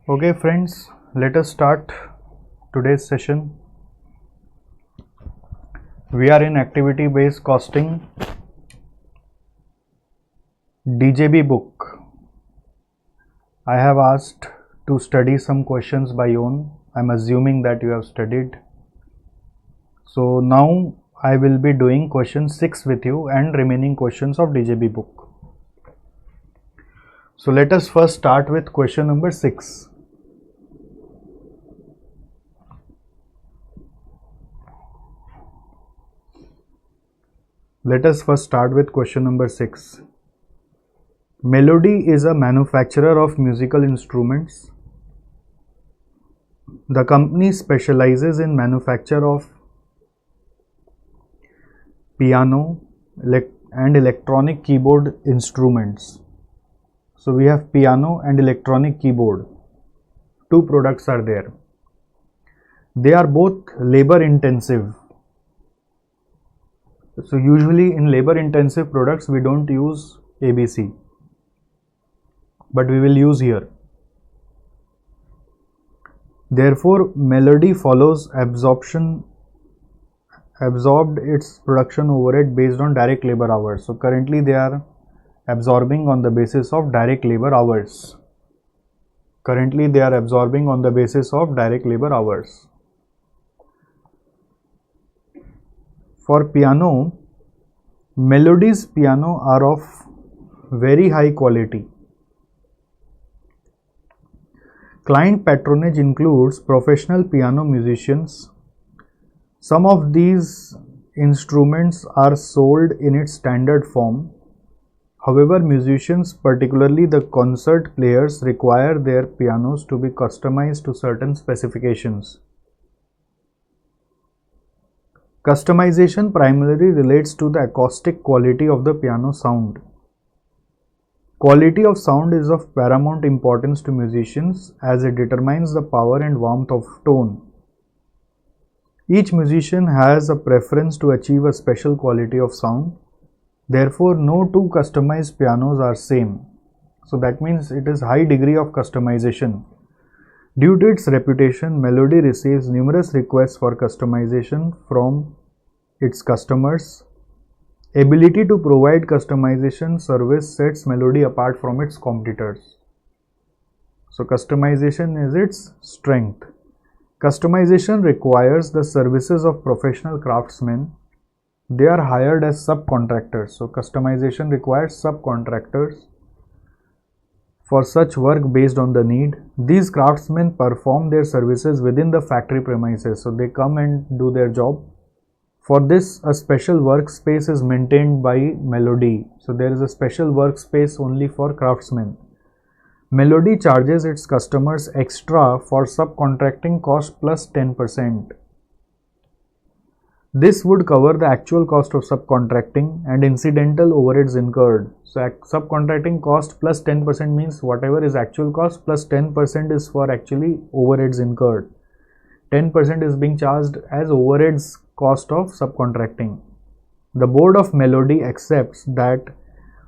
Okay friends, let us start today's session. We are in activity based costing DJB book. I have asked to study some questions by own. I am assuming that you have studied. So now I will be doing question 6 with you and remaining questions of DJB book. So let us first start with question number 6. Let us first start with question number 6. Melody is a manufacturer of musical instruments. The company specializes in manufacture of piano and electronic keyboard instruments. So we have piano and electronic keyboard. Two products are there. They are both labor intensive. So usually in labor intensive products we don't use ABC, but we will use here. Therefore Melody follows absorbed its production overhead based on direct labor hours. So currently they are absorbing on the basis of direct labor hours. For piano, Melody's piano are of very high quality. Client patronage includes professional piano musicians. Some of these instruments are sold in its standard form. However, musicians, particularly the concert players, require their pianos to be customized to certain specifications. Customization primarily relates to the acoustic quality of the piano sound. Quality of sound is of paramount importance to musicians as it determines the power and warmth of tone. Each musician has a preference to achieve a special quality of sound. Therefore, no two customized pianos are same. So that means it is high degree of customization. Due to its reputation, Melody receives numerous requests for customization from its customers. Ability to provide customization service sets Melody apart from its competitors. So customization is its strength. Customization requires the services of professional craftsmen. They are hired as subcontractors. So customization requires subcontractors for such work based on the need. These craftsmen perform their services within the factory premises. So they come and do their job. For this, a special workspace is maintained by Melody. So there is a special workspace only for craftsmen. Melody charges its customers extra for subcontracting cost plus 10%. This would cover the actual cost of subcontracting and incidental overheads incurred. So subcontracting cost plus 10% means whatever is actual cost plus 10% is for actually overheads incurred. 10% is being charged as overheads cost of subcontracting. The board of Melody accepts that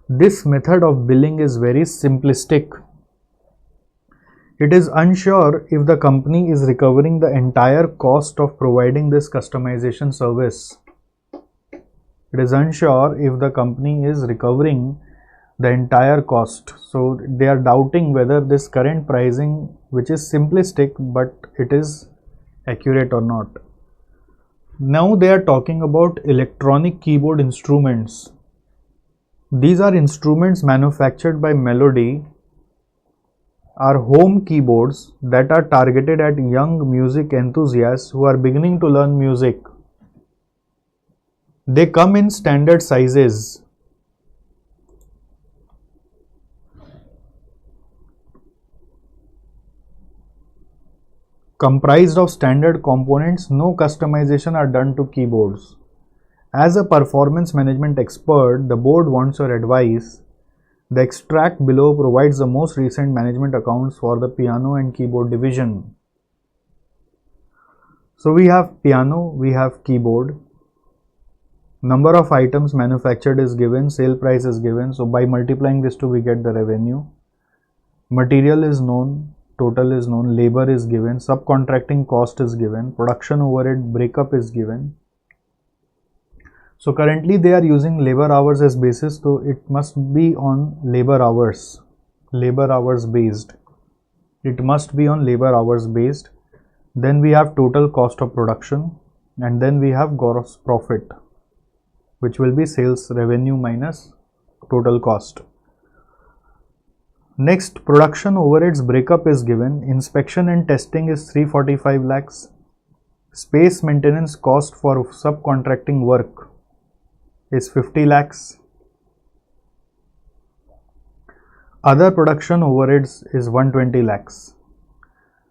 this method of billing is very simplistic. It is unsure if the company is recovering the entire cost of providing this customization service. It is unsure if the company is recovering the entire cost. So they are doubting whether this current pricing, which is simplistic, but it is accurate or not. Now they are talking about electronic keyboard instruments. These are instruments manufactured by Melody, are home keyboards that are targeted at young music enthusiasts who are beginning to learn music. They come in standard sizes. Comprised of standard components, no customization are done to keyboards. As a performance management expert, the board wants your advice. The extract below provides the most recent management accounts for the piano and keyboard division. So we have piano, we have keyboard. Number of items manufactured is given, sale price is given. So by multiplying this two we get the revenue. Material is known, total is known, labor is given, subcontracting cost is given, production overhead breakup is given. So currently they are using labor hours as basis, so it must be on labor hours based. It must be on labor hours based. Then we have total cost of production, and then we have gross profit, which will be sales revenue minus total cost. Next, production overheads breakup is given. Inspection and testing is 345 lakhs. Space maintenance cost for subcontracting work is 50 lakhs. Other production overheads is 120 lakhs.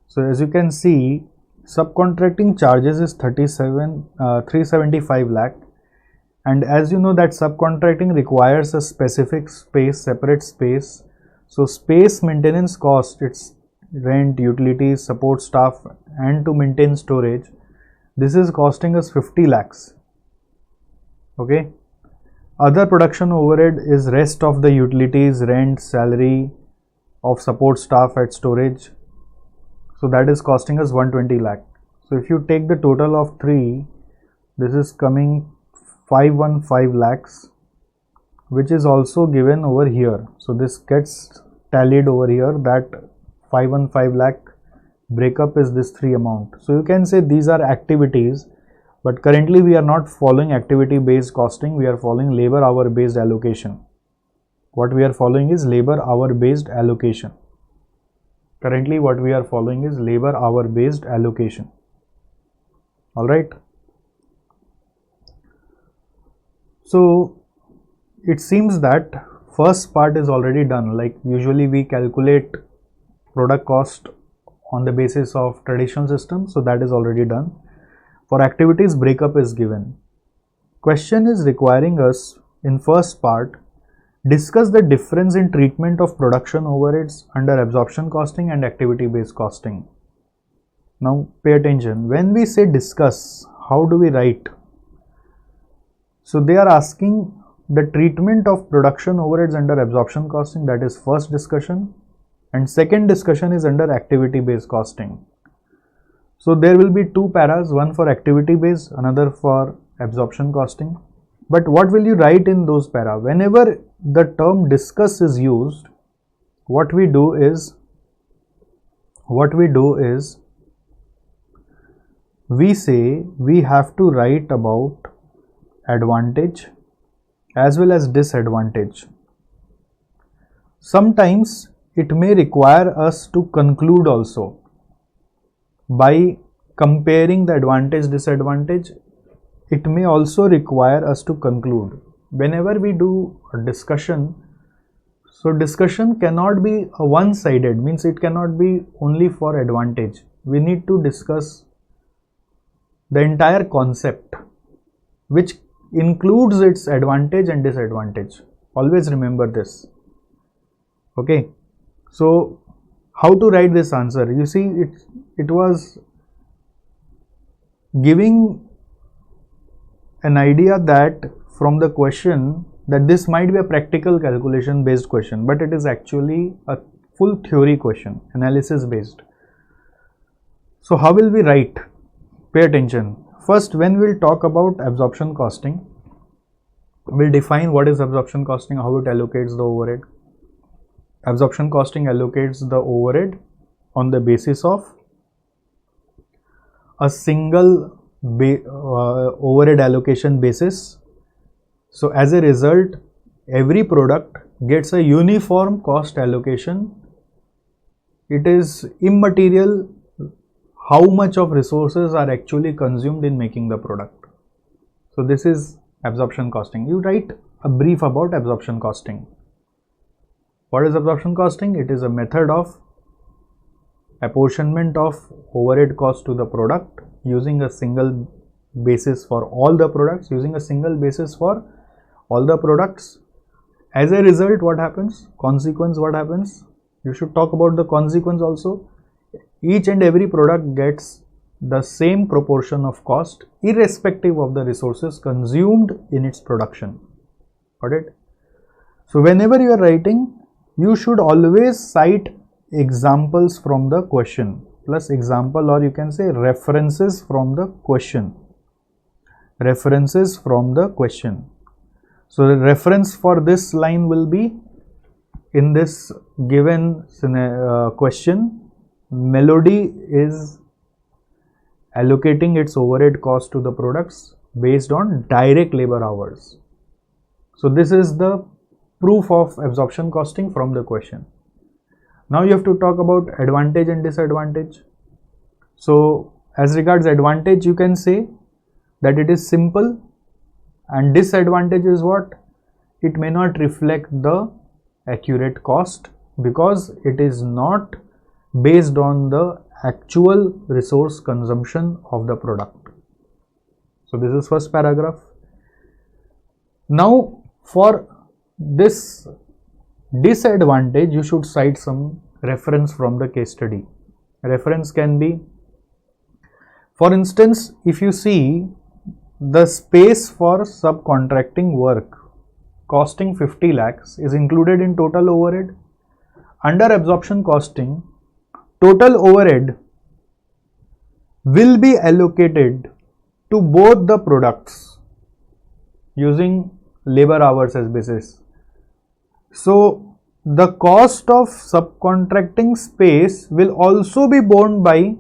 So as you can see, subcontracting charges is 375 lakh, and as you know that subcontracting requires a specific space, separate space. So space maintenance cost, it's rent, utilities, support staff, and to maintain storage, this is costing us 50 lakhs. Okay. Other production overhead is rest of the utilities, rent, salary of support staff at storage. So that is costing us 120 lakh. So if you take the total of 3, this is coming 515 lakhs, which is also given over here. So this gets tallied over here, that 515 lakh breakup is this 3 amount. So you can say these are activities, but currently we are not following activity based costing, we are following labor hour based allocation. What we are following is labor hour based allocation. Currently what we are following is labor hour based allocation. Alright. So it seems that first part is already done. Like usually we calculate product cost on the basis of traditional system, so that is already done. For activities, breakup is given. Question is requiring us in first part, discuss the difference in treatment of production overheads under absorption costing and activity based costing. Now pay attention, when we say discuss, how do we write? So they are asking the treatment of production overheads under absorption costing, that is first discussion, and second discussion is under activity based costing. So there will be 2 paras, one for activity based, another for absorption costing. But what will you write in those para? Whenever the term discuss is used, what we do is we say we have to write about advantage as well as disadvantage. Sometimes it may require us to conclude also. By comparing the advantage disadvantage, it may also require us to conclude. Whenever we do a discussion, so discussion cannot be a one-sided, means it cannot be only for advantage. We need to discuss the entire concept, which includes its advantage and disadvantage. Always remember this. Okay. So how to write this answer? You see, it was giving an idea that from the question that this might be a practical calculation based question, but it is actually a full theory question, analysis based. So how will we write? Pay attention. First, when we'll talk about absorption costing, we'll define what is absorption costing, how it allocates the overhead. Absorption costing allocates the overhead on the basis of a single overhead allocation basis. So as a result, every product gets a uniform cost allocation. It is immaterial how much of resources are actually consumed in making the product. So this is absorption costing. You write a brief about absorption costing. What is absorption costing? It is a method of apportionment of overhead cost to the product using a single basis for all the products, As a result, what happens? Consequence, what happens? You should talk about the consequence also. Each and every product gets the same proportion of cost irrespective of the resources consumed in its production. Got it? So whenever you are writing, you should always cite examples from the question plus example, or you can say references from the question. References from the question. So the reference for this line will be in this given question, Melody is allocating its overhead cost to the products based on direct labor hours. So this is the proof of absorption costing from the question. Now you have to talk about advantage and disadvantage. So as regards advantage, you can say that it is simple, and disadvantage is what? It may not reflect the accurate cost because it is not based on the actual resource consumption of the product. So this is first paragraph. Now for this disadvantage, you should cite some reference from the case study. Reference can be, for instance, if you see the space for subcontracting work costing 50 lakhs is included in total overhead. Under absorption costing, total overhead will be allocated to both the products using labor hours as basis. So the cost of subcontracting space will also be borne by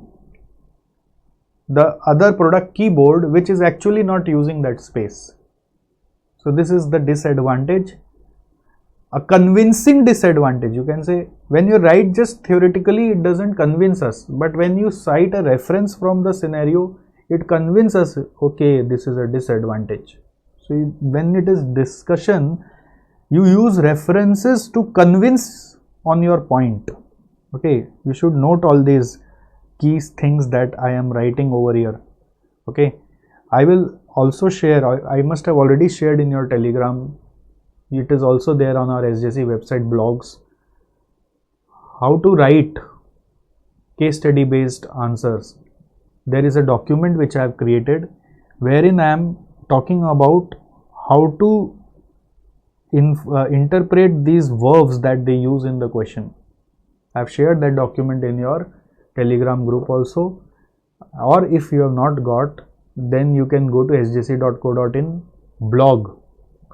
the other product keyboard, which is actually not using that space. So this is the disadvantage. A convincing disadvantage, you can say, when you write just theoretically, it doesn't convince us, but when you cite a reference from the scenario, it convinces us, okay, this is a disadvantage. So when it is discussion, you use references to convince on your point. Okay, you should note all these key things that I am writing over here. Okay, I will also share, I must have already shared in your Telegram, it is also there on our SJC website blogs, how to write case study based answers. There is a document which I have created wherein I am talking about how to interpret these verbs that they use in the question. I have shared that document in your Telegram group also, or if you have not got, then you can go to sjc.co.in blog,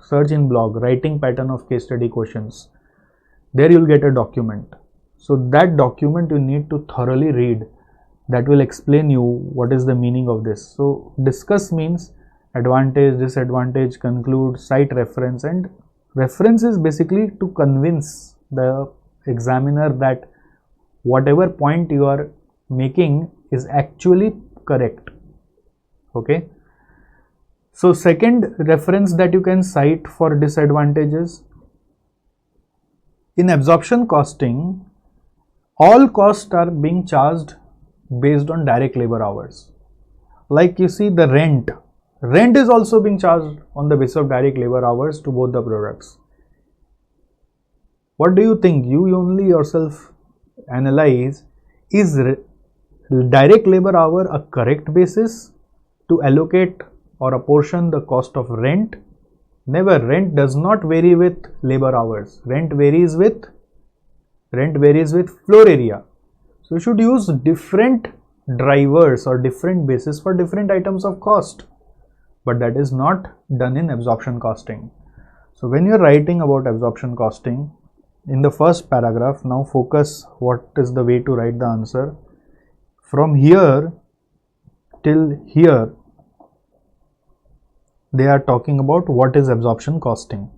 search in blog, writing pattern of case study questions. There you will get a document. So that document you need to thoroughly read. That will explain you what is the meaning of this. So discuss means advantage, disadvantage, conclude, cite reference, and reference is basically to convince the examiner that whatever point you are making is actually correct. Okay. So second reference that you can cite for disadvantages, in absorption costing, all costs are being charged based on direct labor hours. Like you see the rent is also being charged on the basis of direct labor hours to both the products. What do you think? You only yourself analyze, is direct labor hour a correct basis to allocate or apportion the cost of rent? Never. Rent does not vary with labor hours. Rent varies with floor area. So you should use different drivers or different basis for different items of cost, but that is not done in absorption costing. So when you are writing about absorption costing, in the first paragraph, now focus what is the way to write the answer. From here till here, they are talking about what is absorption costing.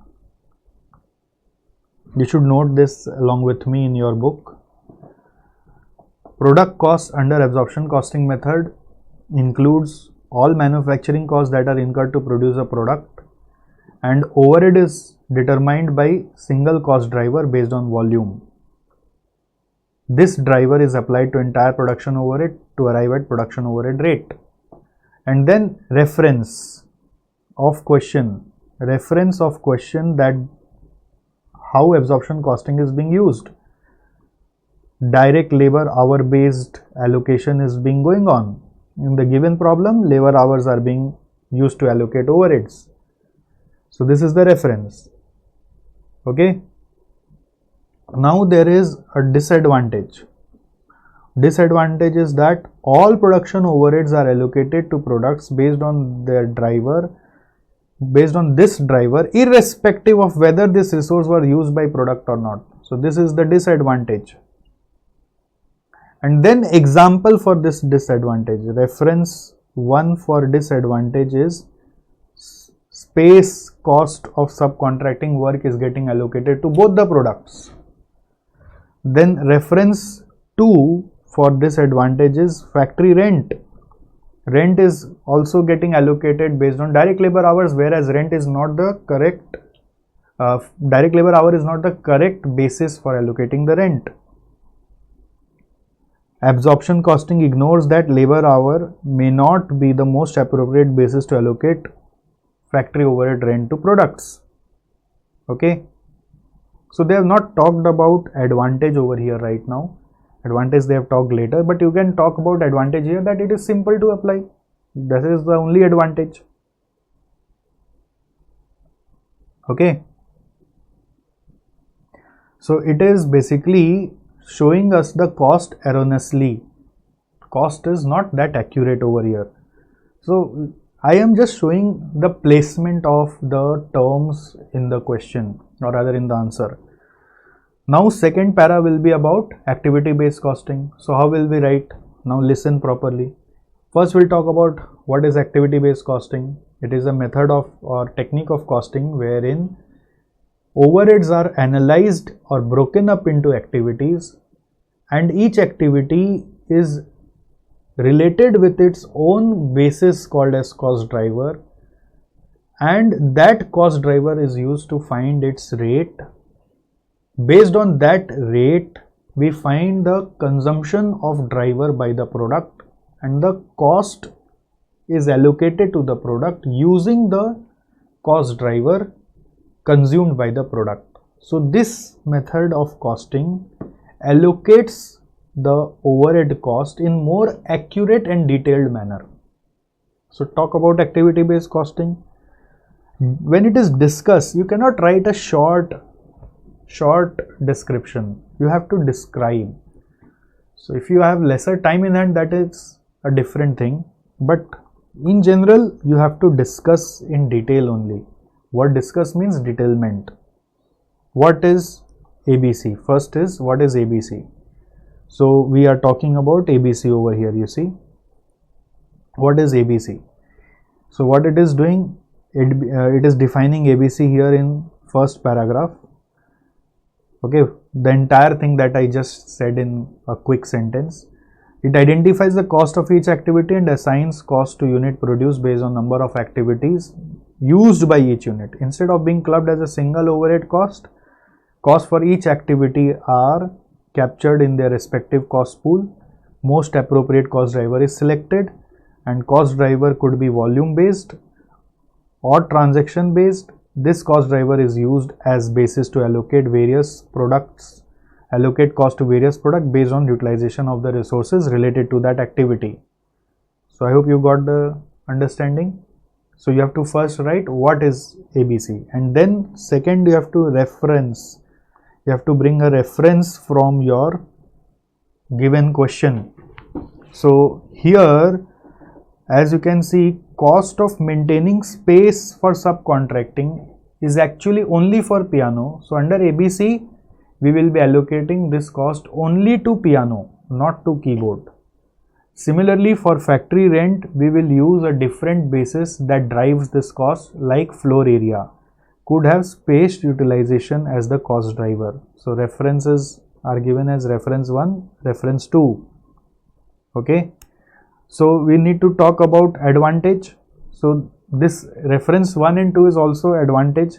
You should note this along with me in your book. Product cost under absorption costing method includes all manufacturing costs that are incurred to produce a product, and overhead is determined by single cost driver based on volume. This driver is applied to entire production overhead to arrive at production overhead rate. And then reference of question that how absorption costing is being used. Direct labor hour based allocation is being going on. In the given problem, labor hours are being used to allocate overheads. So this is the reference. Okay. Now there is a disadvantage. Disadvantage is that all production overheads are allocated to products based on this driver, irrespective of whether this resource was used by product or not. So this is the disadvantage. And then example for this disadvantage, reference 1 for disadvantage is space cost of subcontracting work is getting allocated to both the products. Then reference 2 for disadvantage is factory rent. Rent is also getting allocated based on direct labor hours, whereas rent is not the correct, direct labor hour is not the correct basis for allocating the rent. Absorption costing ignores that labor hour may not be the most appropriate basis to allocate factory overhead rent to products. Okay. So they have not talked about advantage over here right now. Advantage they have talked later, but you can talk about advantage here, that it is simple to apply. This is the only advantage. Okay. So it is basically showing us the cost erroneously. Cost is not that accurate over here. So I am just showing the placement of the terms in the question, or rather in the answer. Now second para will be about activity based costing. So how will we write? Now listen properly. First we'll talk about what is activity based costing. It is a method of or technique of costing wherein overheads are analyzed or broken up into activities, and each activity is related with its own basis called as cost driver, and that cost driver is used to find its rate. Based on that rate, we find the consumption of driver by the product, and the cost is allocated to the product using the cost driver consumed by the product. So this method of costing allocates the overhead cost in more accurate and detailed manner. So talk about activity based costing. When it is discussed, you cannot write a short description. You have to describe. So if you have lesser time in hand, that is a different thing, but in general you have to discuss in detail only. What discuss means detailment. What is ABC? First is what is ABC? So we are talking about ABC over here, you see. What is ABC? So what it is doing, it is defining ABC here in first paragraph. Okay, the entire thing that I just said in a quick sentence. It identifies the cost of each activity and assigns cost to unit produced based on number of activities used by each unit. Instead of being clubbed as a single overhead cost, costs for each activity are captured in their respective cost pool. Most appropriate cost driver is selected, and cost driver could be volume based or transaction based. This cost driver is used as basis to allocate cost to various products based on utilization of the resources related to that activity. So I hope you got the understanding. So you have to first write what is ABC, and then second you have to reference. You have to bring a reference from your given question. So here, as you can see, cost of maintaining space for subcontracting is actually only for piano. So under ABC, we will be allocating this cost only to piano, not to keyboard. Similarly, for factory rent, we will use a different basis that drives this cost, like floor area. Could have space utilization as the cost driver. So references are given as reference 1, reference 2. Okay. So we need to talk about advantage. So this reference 1 and 2 is also advantage.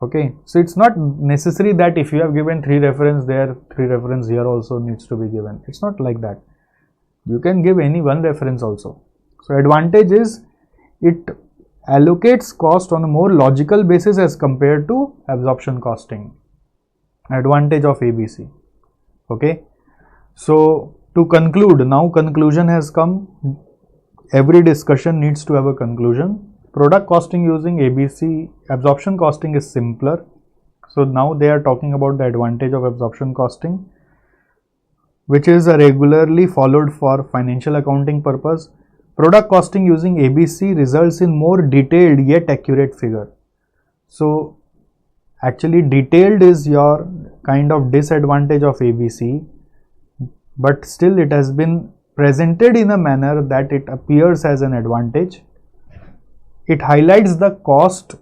Okay. So it's not necessary that if you have given 3 reference there, 3 reference here also needs to be given. It's not like that. You can give any one reference also. So advantage is it allocates cost on a more logical basis as compared to absorption costing. Advantage of ABC. Okay. So to conclude, now conclusion has come. Every discussion needs to have a conclusion. Product costing using ABC, absorption costing is simpler. So now they are talking about the advantage of absorption costing, which is regularly followed for financial accounting purpose. Product costing using ABC results in more detailed yet accurate figure. So actually detailed is your kind of disadvantage of ABC, but still it has been presented in a manner that it appears as an advantage. It highlights the cost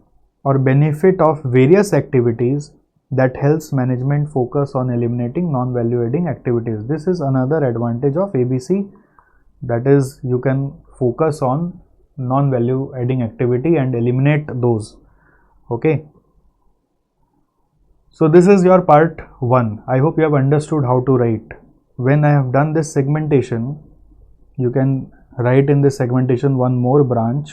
or benefit of various activities that helps management focus on eliminating non-value adding activities. This is another advantage of ABC, that is, you can focus on non-value adding activity and eliminate those. Okay. So this is your part 1. I hope you have understood how to write. When I have done this segmentation, you can write in this segmentation one more branch.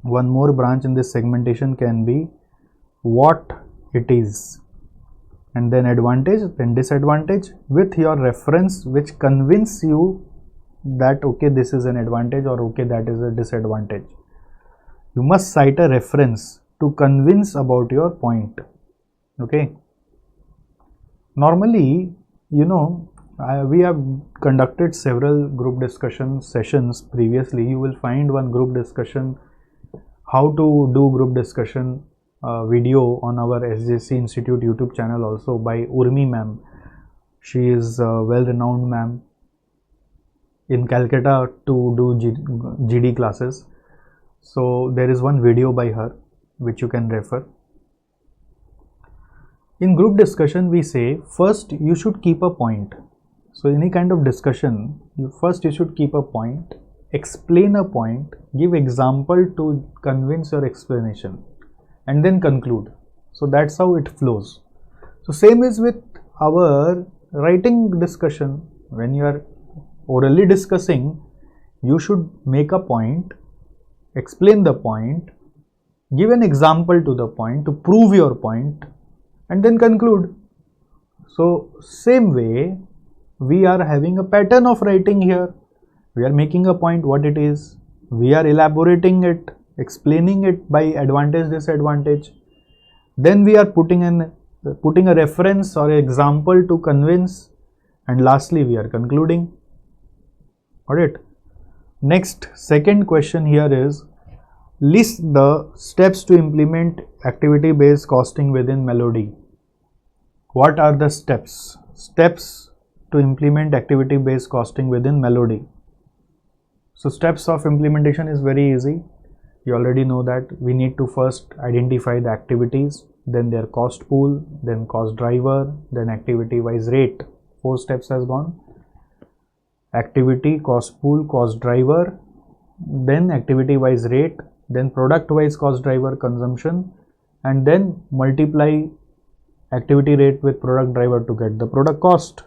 One more branch in this segmentation can be what it is, and then advantage, then disadvantage, with your reference which convince you that okay, this is an advantage or okay, that is a disadvantage. You must cite a reference to convince about your point. Okay. Normally, you know, we have conducted several group discussion sessions previously. You will find one group discussion, how to do group discussion video on our SJC Institute YouTube channel also by Urmi ma'am. She is a well-renowned ma'am in Calcutta to do GD classes. So there is one video by her which you can refer. In group discussion, we say first you should keep a point. So any kind of discussion, first you should keep a point, explain a point, give example to convince your explanation, and then conclude. So that's how it flows. So same is with our writing discussion. When you are orally discussing, you should make a point, explain the point, give an example to the point to prove your point, and then conclude. So same way, we are having a pattern of writing here. We are making a point what it is, we are elaborating it, explaining it by advantage, disadvantage, then we are putting a reference or example to convince, and lastly we are concluding. Got it? Next, second question here is, list the steps to implement activity based costing within Melody. What are the steps? Steps to implement activity based costing within Melody. So steps of implementation is very easy. You already know that we need to first identify the activities, then their cost pool, then cost driver, then activity wise rate. 4 steps has gone. Activity, cost pool, cost driver, then activity wise rate, then product wise cost driver consumption, and then multiply activity rate with product driver to get the product cost.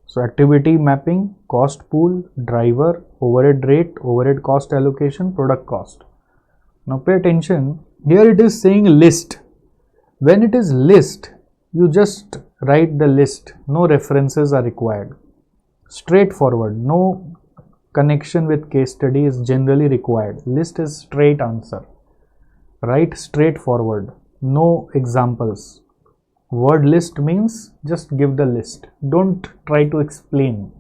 So activity mapping, cost pool, driver, overhead rate, overhead cost allocation, product cost. Now pay attention, here it is saying list. When it is list, you just write the list, no references are required. Straightforward, no connection with case study is generally required. List is straight answer. Write straightforward, no examples. Word list means just give the list, don't try to explain.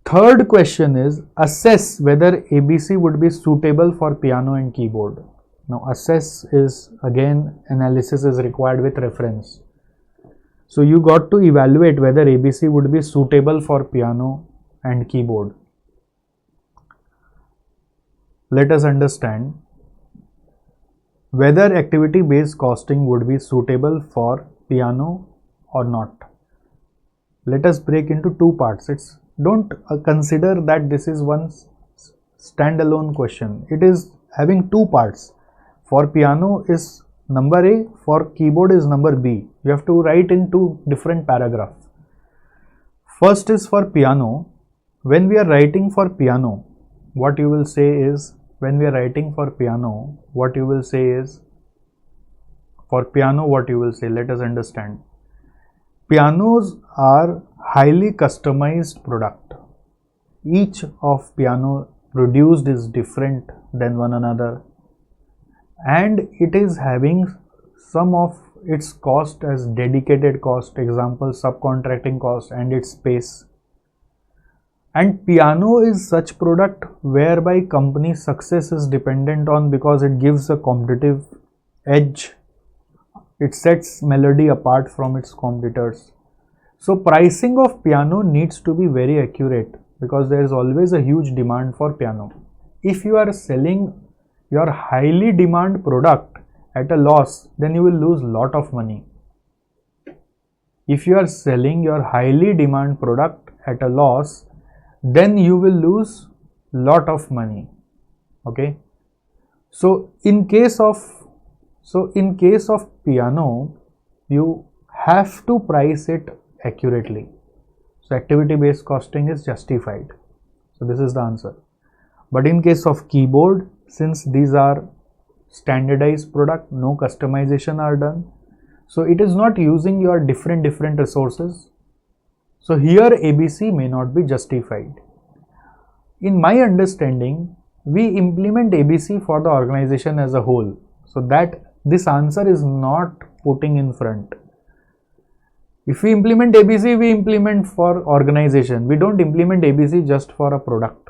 Third question is, assess whether ABC would be suitable for piano and keyboard. Now assess is again, analysis is required with reference. So you got to evaluate whether ABC would be suitable for piano and keyboard. Let us understand whether activity based costing would be suitable for piano or not. Let us break into 2 parts. Don't consider that this is one standalone question. It is having 2 parts. For piano is number A, for keyboard is number B. You have to write in 2 different paragraphs. First is for piano. When we are writing for piano, what you will say is, for piano, what you will say, let us understand. Pianos are highly customized product. Each of piano produced is different than one another, and it is having sum of its cost as dedicated cost, example subcontracting cost and its space. And piano is such product whereby company success is dependent on, because it gives a competitive edge. It sets melody apart from its competitors. So pricing of piano needs to be very accurate, because there is always a huge demand for piano. If you are selling your highly demand product at a loss, then you will lose lot of money. If you are selling your highly demand product at a loss, then you will lose lot of money. Okay. So in case of piano, you have to price it accurately. So activity based costing is justified. So this is the answer. But in case of keyboard, since these are standardized product, no customization are done, so it is not using your different resources. So here ABC may not be justified. In my understanding, we implement ABC for the organization as a whole, so that this answer is not putting in front. If we implement ABC, we implement for organization. We don't implement ABC just for a product.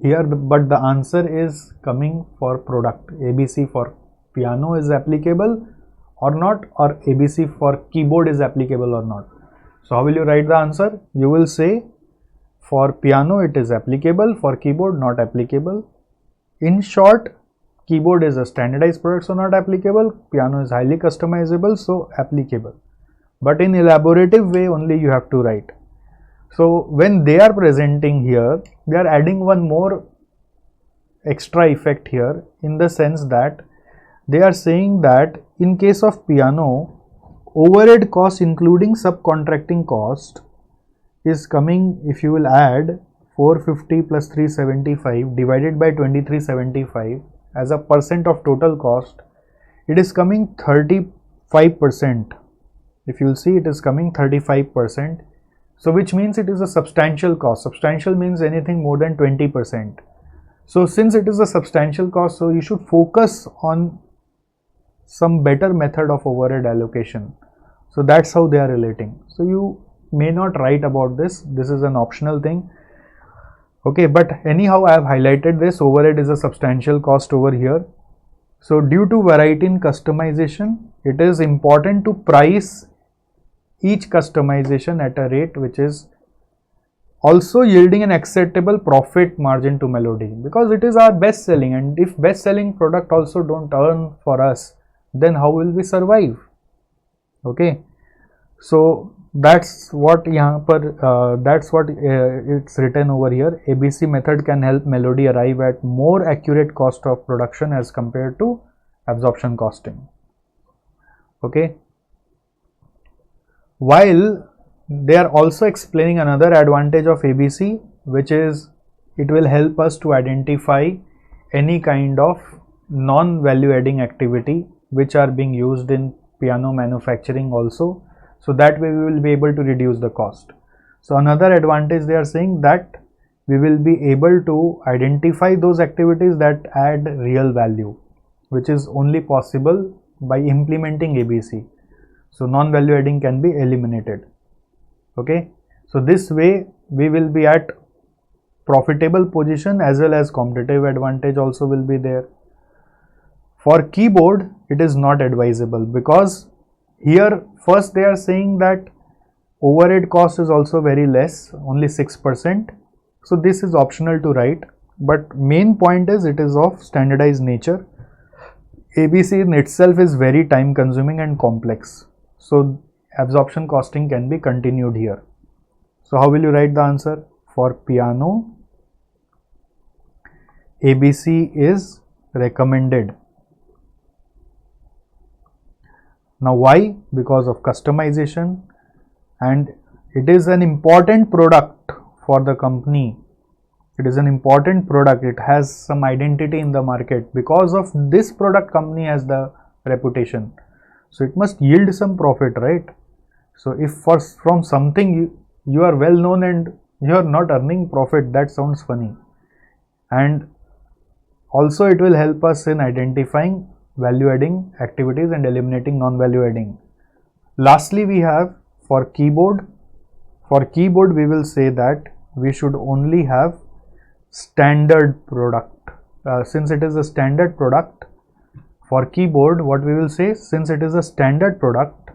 Here, but the answer is coming for product. ABC for piano is applicable or not, or ABC for keyboard is applicable or not. So how will you write the answer? You will say for piano it is applicable, for keyboard not applicable. In short, keyboard is a standardized product, so not applicable. Piano is highly customizable, so applicable. But in elaborative way only you have to write. So when they are presenting here, they are adding one more extra effect here, in the sense that they are saying that in case of piano, overhead cost including subcontracting cost is coming, if you will add 450 plus 375 divided by 2375 as a percent of total cost, it is coming 35%. If you will see, it is coming 35%. So which means it is a substantial cost. Substantial means anything more than 20%. So since it is a substantial cost, so you should focus on some better method of overhead allocation. So that's how they are relating. So you may not write about this. This is an optional thing. Okay, but anyhow I have highlighted this. Overhead is a substantial cost over here. So due to variety in customization, it is important to price each customization at a rate which is also yielding an acceptable profit margin to melody, because it is our best selling, and if best selling product also don't earn for us, then how will we survive? Okay, so that's what it's written over here. ABC method can help melody arrive at more accurate cost of production as compared to absorption costing. Okay. While they are also explaining another advantage of ABC, which is it will help us to identify any kind of non-value adding activity which are being used in piano manufacturing also, so that way we will be able to reduce the cost. So another advantage they are saying that we will be able to identify those activities that add real value, which is only possible by implementing ABC. So non-value adding can be eliminated. Okay, so this way we will be at profitable position, as well as competitive advantage also will be there. For keyboard, it is not advisable, because here first they are saying that overhead cost is also very less, only 6%. So this is optional to write, but main point is it is of standardized nature. ABC in itself is very time consuming and complex. So absorption costing can be continued here. So how will you write the answer? For piano, ABC is recommended. Now why? Because of customization, and it is an important product for the company. It is an important product. It has some identity in the market. Because of this product, company has the reputation. So it must yield some profit, right? So if from something you are well known and you are not earning profit, that sounds funny. And also it will help us in identifying value adding activities and eliminating non-value adding. Lastly, we have for keyboard. For keyboard, we will say that we should only have standard product. Since it is a standard product, for keyboard, what we will say, since it is a standard product,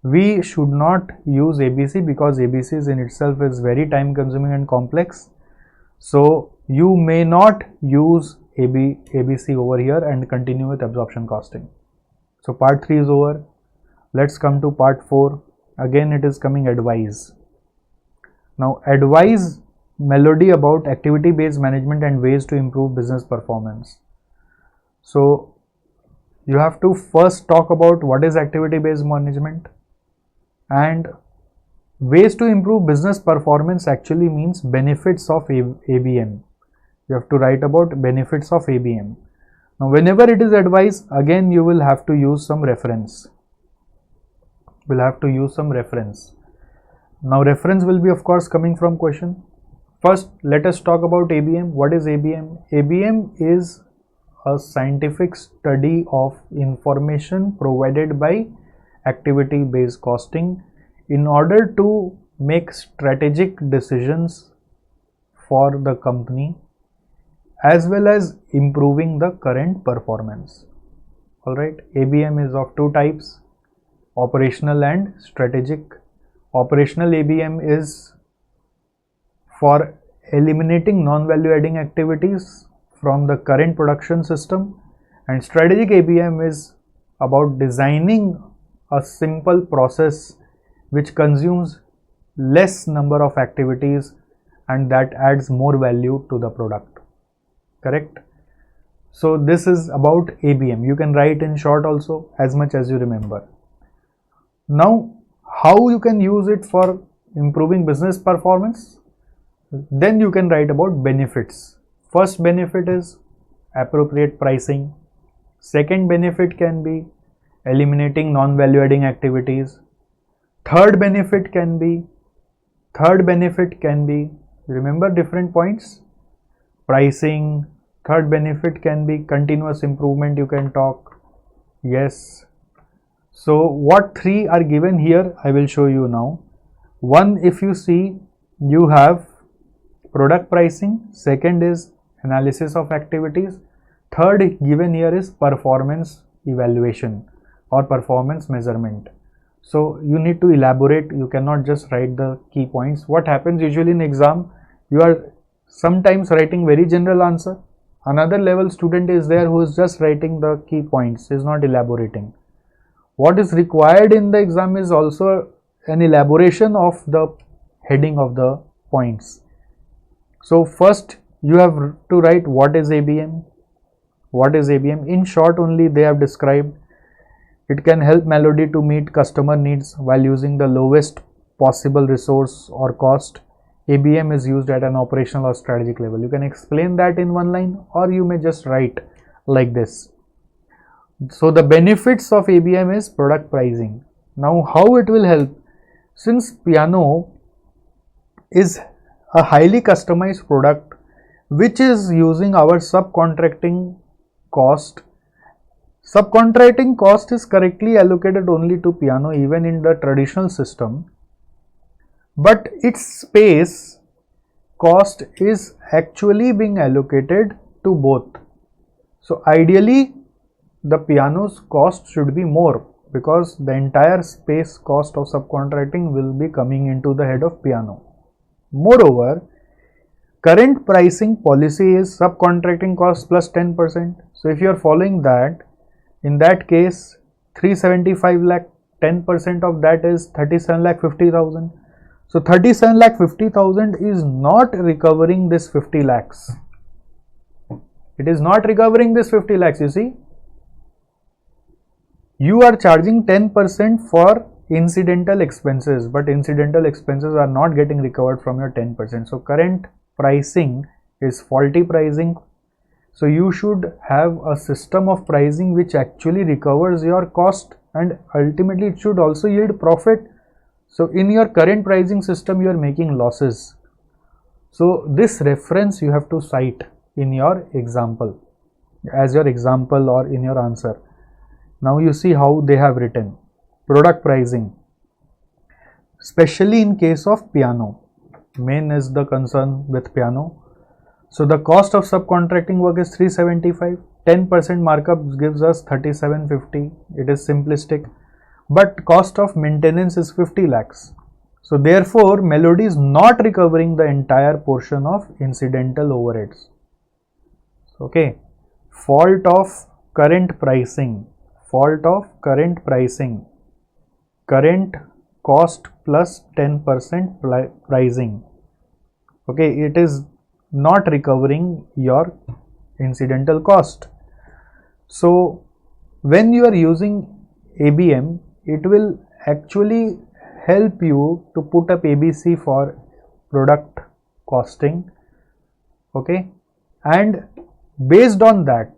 we should not use ABC because ABC in itself is very time consuming and complex. So you may not use ABC over here and continue with absorption costing. So part 3 is over. Let's come to part 4. Again it is coming advice. Now advise melody about activity based management and ways to improve business performance. So you have to first talk about what is activity based management, and ways to improve business performance actually means benefits of ABM. You have to write about benefits of ABM. Now whenever it is advice, again you will have to use some reference. Now reference will be of course coming from question. First, let us talk about ABM. What is ABM? ABM is a scientific study of information provided by activity based costing in order to make strategic decisions for the company as well as improving the current performance. Alright, ABM is of two types, operational and strategic. Operational ABM is for eliminating non-value adding activities from the current production system, and strategic ABM is about designing a simple process which consumes less number of activities and that adds more value to the product. Correct? So this is about ABM. You can write in short also as much as you remember. Now how you can use it for improving business performance? Then you can write about benefits. First benefit is appropriate pricing. Second benefit can be eliminating non-value adding activities. Third benefit can be, remember different points? Pricing. Third benefit can be continuous improvement, you can talk. Yes. So what three are given here, I will show you now. One, if you see, you have product pricing. Second is analysis of activities. Third given here is performance evaluation or performance measurement. So you need to elaborate, you cannot just write the key points. What happens usually in exam, you are sometimes writing very general answer. Another level student is there who is just writing the key points, is not elaborating. What is required in the exam is also an elaboration of the heading of the points. So first you have to write what is ABM. What is ABM? In short only they have described. It can help Melody to meet customer needs while using the lowest possible resource or cost. ABM is used at an operational or strategic level. You can explain that in one line or you may just write like this. So the benefits of ABM is product pricing. Now how it will help? Since piano is a highly customized product which is using our subcontracting cost. Subcontracting cost is correctly allocated only to piano even in the traditional system, but its space cost is actually being allocated to both. So ideally the piano's cost should be more because the entire space cost of subcontracting will be coming into the head of piano. Moreover, current pricing policy is subcontracting cost plus 10%. So if you are following that, in that case 375 lakh, 10% of that is 37 lakh 50,000. So 37 lakh 50,000 is not recovering this 50 lakhs. It is not recovering this 50 lakhs, you see. You are charging 10% for incidental expenses, but incidental expenses are not getting recovered from your 10%. So current pricing is faulty pricing. So you should have a system of pricing which actually recovers your cost and ultimately it should also yield profit. So in your current pricing system you are making losses. So this reference you have to cite in your example. as your example or in your answer. Now you see how they have written product pricing, especially in case of piano. Main is the concern with piano. So the cost of subcontracting work is 375. 10% markup gives us 3750. It is simplistic, but cost of maintenance is 50 lakhs. So therefore Melody is not recovering the entire portion of incidental overheads. Okay, fault of current pricing, current cost plus 10% pricing. Okay, it is not recovering your incidental cost. So when you are using ABM, it will actually help you to put up ABC for product costing. Okay, and based on that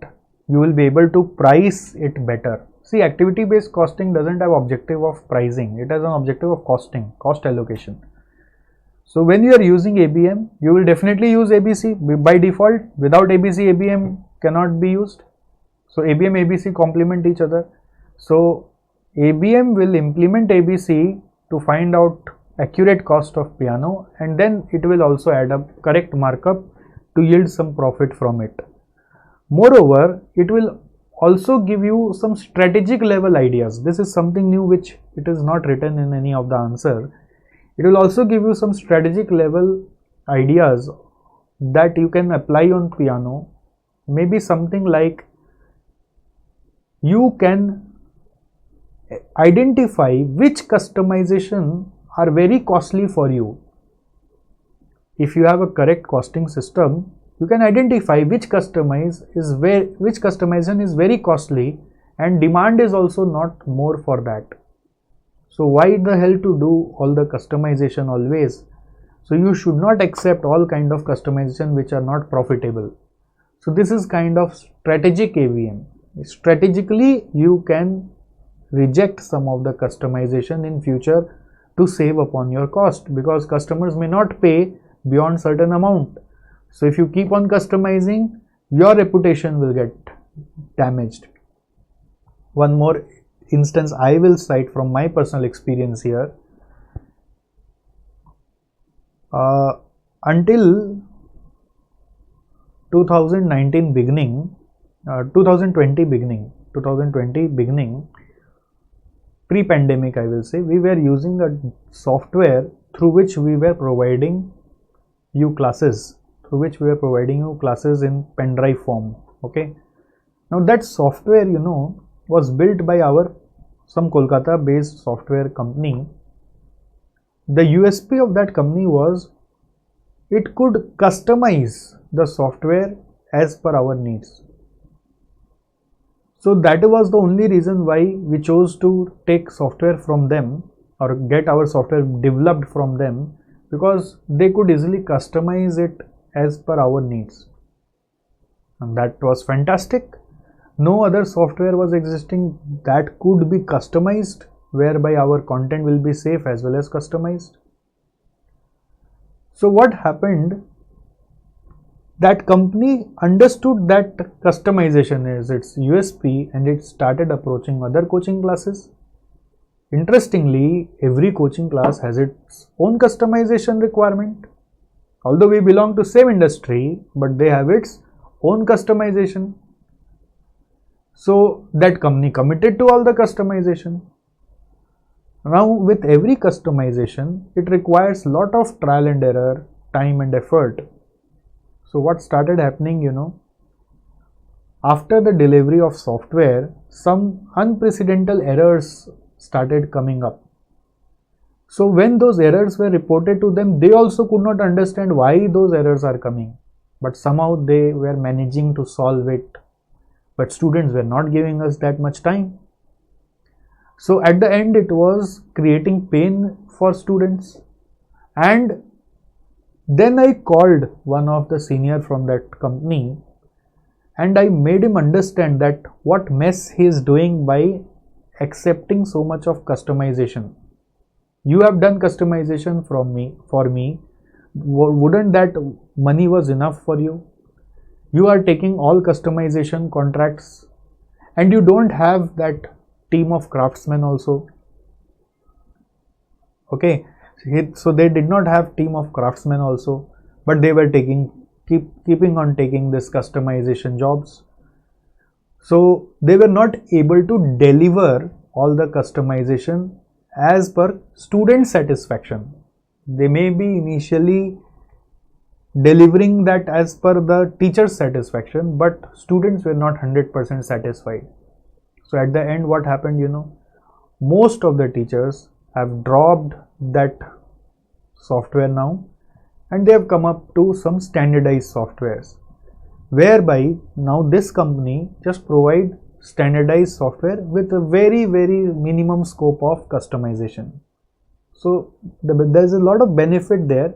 you will be able to price it better. See, activity based costing doesn't have objective of pricing, it has an objective of costing, cost allocation. So when you are using ABM, you will definitely use ABC by default. Without ABC, ABM cannot be used. So ABM, ABC complement each other. So ABM will implement ABC to find out accurate cost of piano, and then it will also add up correct markup to yield some profit from it. Moreover, it will also give you some strategic level ideas. This is something new which it is not written in any of the answer. It will also give you some strategic level ideas that you can apply on piano. Maybe something like you can identify which customization are very costly for you. If you have a correct costing system, you can identify which customization is very costly and demand is also not more for that. So why the hell to do all the customization always? So you should not accept all kind of customization which are not profitable. So this is kind of strategic ABM. Strategically you can reject some of the customization in future to save upon your cost, because customers may not pay beyond certain amount. So if you keep on customizing, your reputation will get damaged. One more instance I will cite from my personal experience here. Until 2020 beginning, pre-pandemic I will say, we were using a software through which we were providing you classes, in pen drive form. Okay, now that software, you know, was built by some Kolkata based software company. The USP of that company was it could customize the software as per our needs. So that was the only reason why we chose to take software from them or get our software developed from them, because they could easily customize it as per our needs, and that was fantastic. No other software was existing that could be customized, whereby our content will be safe as well as customized. So what happened, that company understood that customization is its USP and it started approaching other coaching classes. Interestingly, every coaching class has its own customization requirement. Although we belong to same industry, but they have its own customization. So that company committed to all the customization. Now with every customization, it requires lot of trial and error, time and effort. So what started happening, you know, after the delivery of software, some unprecedented errors started coming up. So when those errors were reported to them, they also could not understand why those errors are coming, but somehow they were managing to solve it. But students were not giving us that much time. So at the end it was creating pain for students. And then I called one of the senior from that company and I made him understand that what mess he is doing by accepting so much of customization. You have done customization for me. Wouldn't that money was enough for you? You are taking all customization contracts and you don't have that team of craftsmen also. Okay, so they did not have team of craftsmen also, but they were keeping on taking this customization jobs. So they were not able to deliver all the customization as per student satisfaction. They may be initially delivering that as per the teacher's satisfaction, but students were not 100% satisfied. So at the end, what happened, most of the teachers have dropped that software now, and they have come up to some standardized softwares, whereby now this company just provide standardized software with a very minimum scope of customization. So there's a lot of benefit there,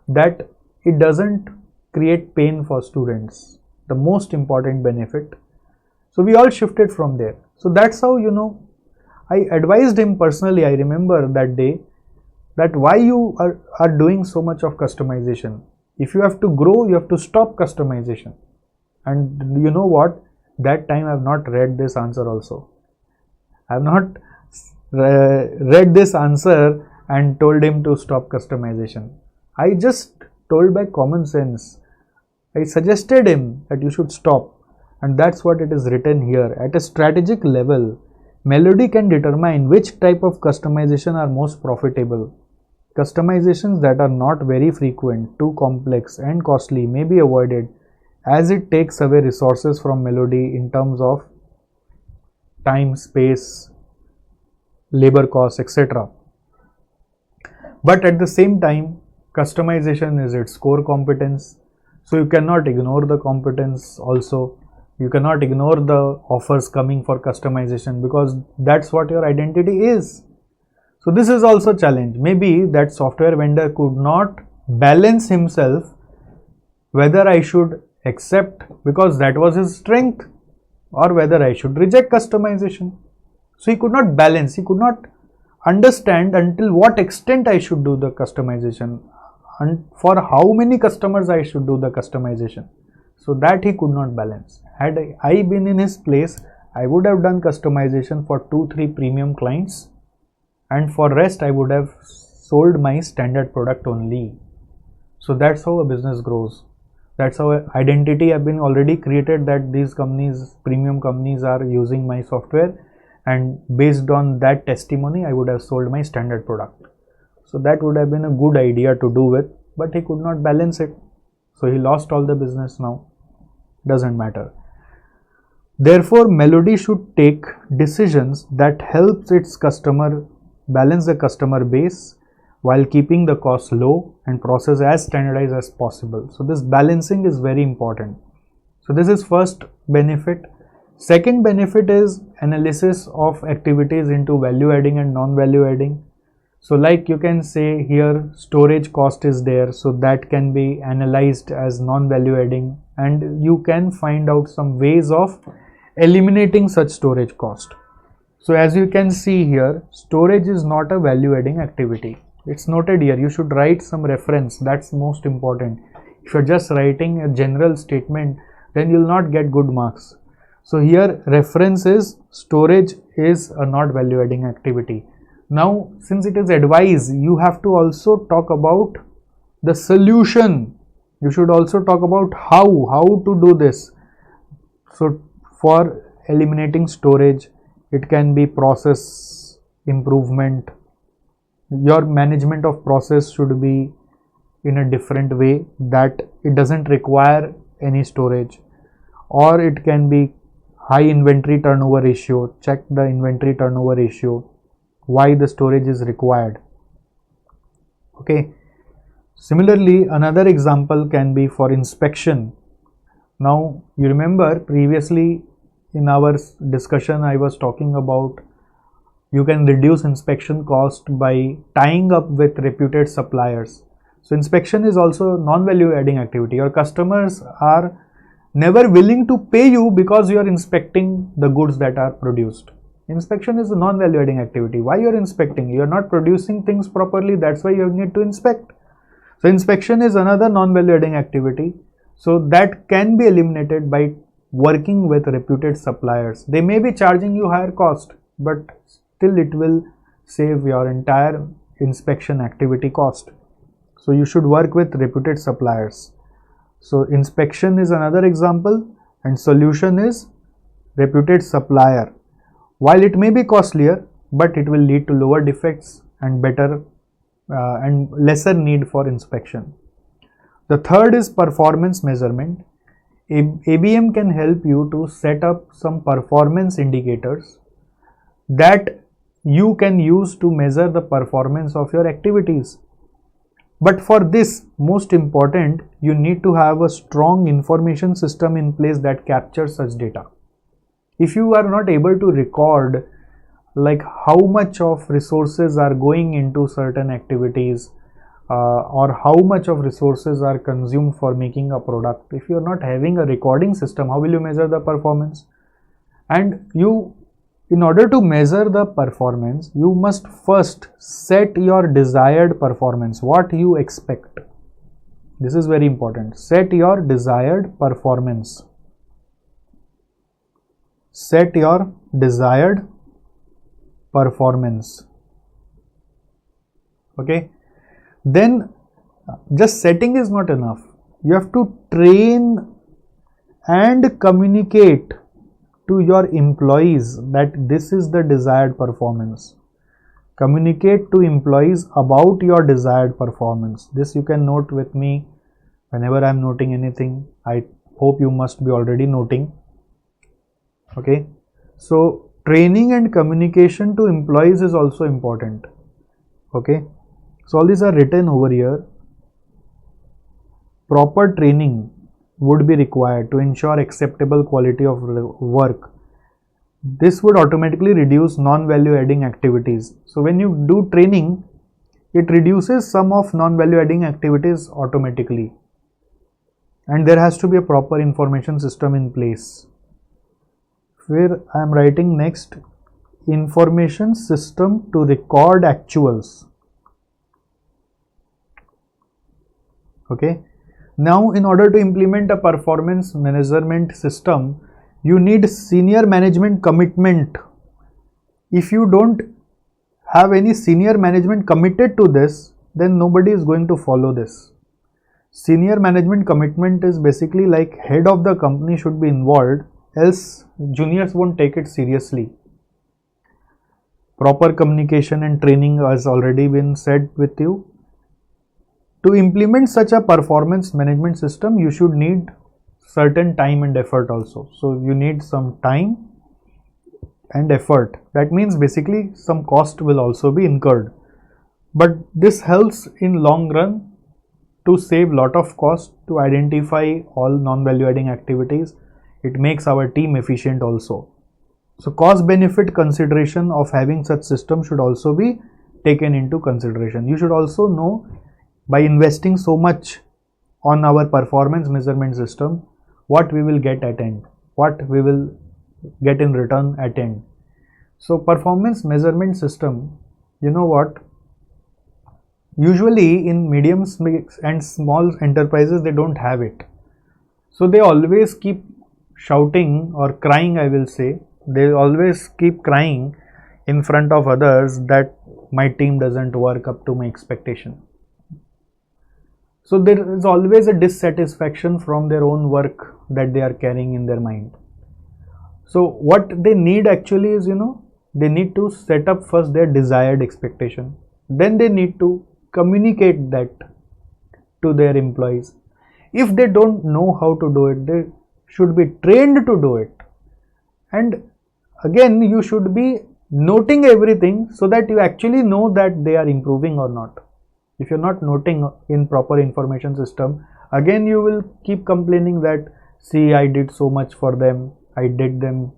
that it doesn't create pain for students, the most important benefit. So we all shifted from there. So that's how, I advised him personally. I remember that day, that why you are doing so much of customization. If you have to grow, you have to stop customization. And you know what, that time I have not read this answer also. I have not read this answer and told him to stop customization. I just told by common sense. I suggested him that you should stop, and that's what it is written here. At a strategic level, Melody can determine which type of customization are most profitable. Customizations that are not very frequent, too complex and costly may be avoided, as it takes away resources from Melody in terms of time, space, labor costs, etc. But at the same time, customization is its core competence, so you cannot ignore the competence also. You cannot ignore the offers coming for customization, because that's what your identity is. So this is also a challenge. Maybe that software vendor could not balance himself whether I should accept because that was his strength, or whether I should reject customization. So he could not balance, he could not understand until what extent I should do the customization and for how many customers I should do the customization. So that he could not balance. Had I been in his place, I would have done customization for 2-3 premium clients, and for rest I would have sold my standard product only. So that's how a business grows. That's how identity have been already created, that these companies, premium companies, are using my software, and based on that testimony I would have sold my standard product. So that would have been a good idea to do with, but he could not balance it. So he lost all the business now. Doesn't matter. Therefore, Melody should take decisions that helps its customer balance the customer base while keeping the cost low and process as standardized as possible. So this balancing is very important. So this is first benefit. Second benefit is analysis of activities into value adding and non-value adding. So like you can say here, storage cost is there, so that can be analyzed as non-value adding, and you can find out some ways of eliminating such storage cost. So as you can see here, storage is not a value adding activity. It's noted here. You should write some reference. That's most important. If you're just writing a general statement, then you'll not get good marks. So here reference is storage is a not value adding activity. Now since it is advice, you have to also talk about the solution. You should also talk about how to do this. So for eliminating storage, it can be process improvement. Your management of process should be in a different way, that it doesn't require any storage, or it can be high inventory turnover ratio. Check the inventory turnover ratio, why the storage is required. Okay. Similarly, another example can be for inspection. Now you remember previously in our discussion I was talking about you can reduce inspection cost by tying up with reputed suppliers. So inspection is also non-value adding activity. Your customers are never willing to pay you because you are inspecting the goods that are produced. Inspection is a non-value adding activity. Why you are inspecting? You are not producing things properly, that's why you need to inspect. So inspection is another non-value adding activity. So that can be eliminated by working with reputed suppliers. They may be charging you higher cost, but still it will save your entire inspection activity cost. So you should work with reputed suppliers. So inspection is another example, and solution is reputed supplier. While it may be costlier, but it will lead to lower defects and better and lesser need for inspection. The third is performance measurement. ABM can help you to set up some performance indicators that you can use to measure the performance of your activities. But for this, most important, you need to have a strong information system in place that captures such data. If you are not able to record like how much of resources are going into certain activities or how much of resources are consumed for making a product, if you are not having a recording system, how will you measure the performance? And in order to measure the performance, you must first set your desired performance, what you expect. This is very important. Set your desired performance. Set your desired performance. Okay. Then just setting is not enough. You have to train and communicate to your employees that this is the desired performance. Communicate to employees about your desired performance. This you can note with me whenever I am noting anything. I hope you must be already noting. Okay. So training and communication to employees is also important. Okay. So all these are written over here. Proper training would be required to ensure acceptable quality of work. This would automatically reduce non-value adding activities. So when you do training, it reduces some of non-value adding activities automatically. And there has to be a proper information system in place. Where I am writing next, information system to record actuals. Okay. Now, in order to implement a performance measurement system, you need senior management commitment. If you don't have any senior management committed to this, then nobody is going to follow this. Senior management commitment is basically like head of the company should be involved, else juniors won't take it seriously. Proper communication and training has already been said with you. To implement such a performance management system, you should need certain time and effort also. So you need some time and effort. That means basically some cost will also be incurred. But this helps in long run to save lot of cost, to identify all non-value adding activities. It makes our team efficient also. So cost benefit consideration of having such system should also be taken into consideration. You should also know, by investing so much on our performance measurement system, what we will get at end, what we will get in return at end. So performance measurement system, you know what, usually in medium and small enterprises they don't have it. So they always keep shouting or crying, I will say, they always keep crying in front of others that my team doesn't work up to my expectation. So there is always a dissatisfaction from their own work that they are carrying in their mind. So what they need actually is, they need to set up first their desired expectation. Then they need to communicate that to their employees. If they don't know how to do it, they should be trained to do it. And again, you should be noting everything so that you actually know that they are improving or not. If you're not noting in proper information system, again you will keep complaining that, see, I did so much for them, I did them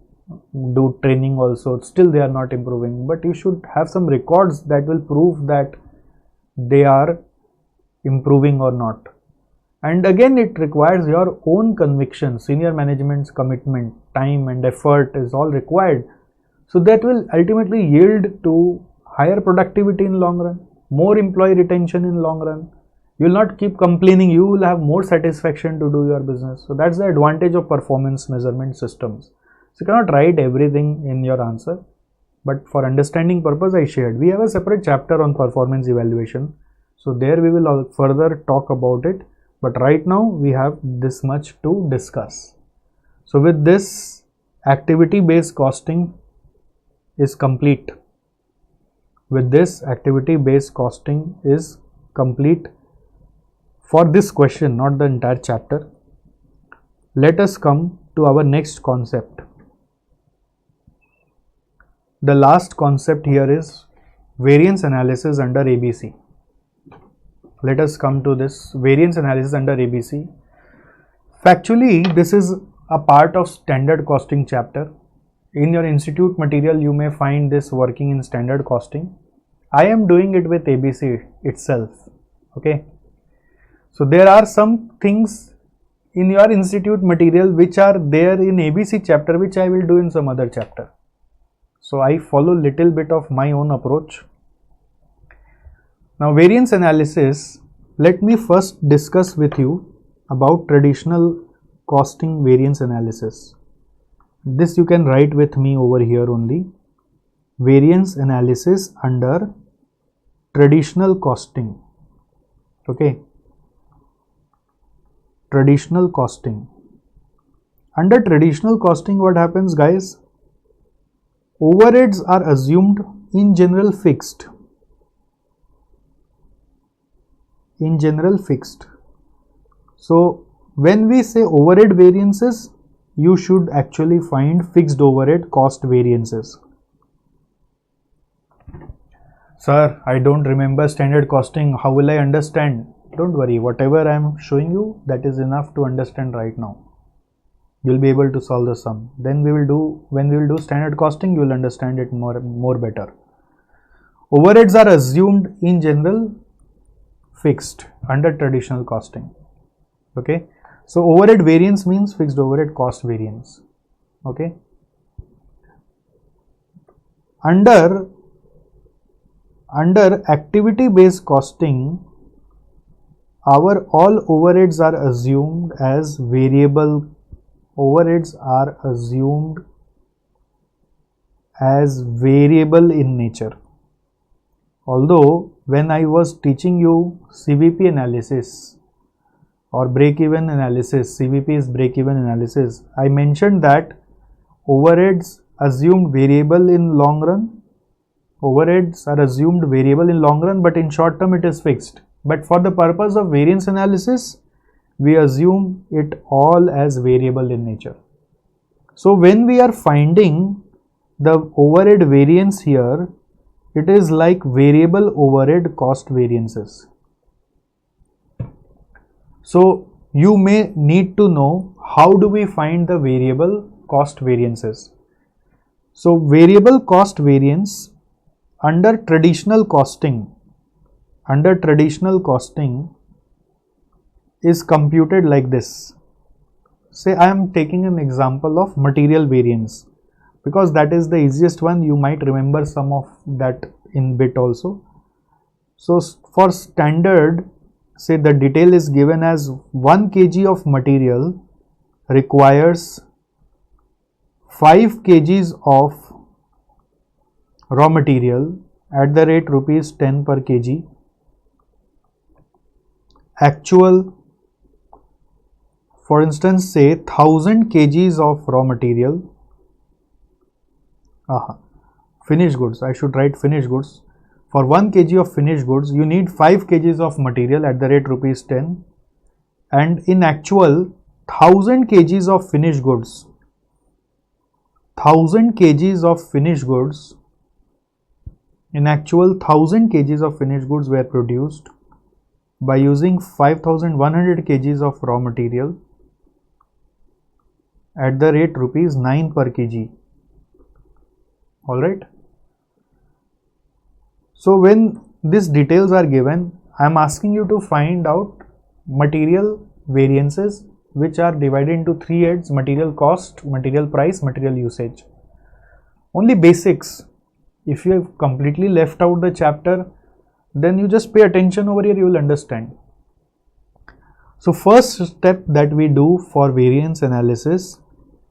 do training also, still they are not improving. But you should have some records that will prove that they are improving or not. And again, it requires your own conviction, senior management's commitment, time and effort is all required. So that will ultimately yield to higher productivity in long run, more employee retention in long run, You will not keep complaining, you will have more satisfaction to do your business. So that's the advantage of performance measurement systems. So you cannot write everything in your answer, but for understanding purpose I shared. We have a separate chapter on performance evaluation, so there we will further talk about it, but right now we have this much to discuss. So with this, activity based costing is complete. With this, activity based costing is complete for this question, not the entire chapter. Let us come to our next concept. The last concept here is variance analysis under ABC. Let us come to this variance analysis under ABC. Factually, this is a part of standard costing chapter. In your institute material, you may find this working in standard costing. I am doing it with ABC itself. Okay. So there are some things in your institute material which are there in ABC chapter, which I will do in some other chapter. So I follow little bit of my own approach. Now variance analysis, let me first discuss with you about traditional costing variance analysis. This you can write with me over here only. Variance analysis under traditional costing. Okay. Traditional costing. Under traditional costing, what happens, guys? Overheads are assumed in general fixed. In general fixed. So when we say overhead variances, you should actually find fixed overhead cost variances. Sir, I don't remember standard costing. How will I understand? Don't worry, whatever I am showing you, that is enough to understand right now. You will be able to solve the sum. Then when we will do standard costing, you will understand it more better. Overheads are assumed in general fixed under traditional costing. Okay. So overhead variance means fixed overhead cost variance. Okay. Under activity based costing, our all overheads are assumed as variable. Overheads are assumed as variable in nature. Although when I was teaching you CVP analysis or break-even analysis, CVP is break-even analysis, I mentioned that overheads assumed variable in long run. Overheads are assumed variable in long run, but in short term it is fixed. But for the purpose of variance analysis, we assume it all as variable in nature. So when we are finding the overhead variance here, it is like variable overhead cost variances. So you may need to know how do we find the variable cost variances. So variable cost variance under traditional costing is computed like this. Say I am taking an example of material variance because that is the easiest one. You might remember some of that in bit also. So for standard, say the detail is given as 1 kg of material requires 5 kgs of raw material at the rate rupees 10 per kg. Actual, for instance, say 1000 kgs of raw material. Finished goods, I should write finished goods. For 1 kg of finished goods, you need 5 kgs of material at the rate rupees 10. And in actual, 1000 kgs of finished goods. 1000 kgs of finished goods. In actual, 1000 kgs of finished goods were produced by using 5100 kgs of raw material at the rate rupees 9 per kg. Alright. So when these details are given, I am asking you to find out material variances which are divided into 3 heads: material cost, material price, material usage. Only basics. If you have completely left out the chapter, then you just pay attention over here, you will understand. So first step that we do for variance analysis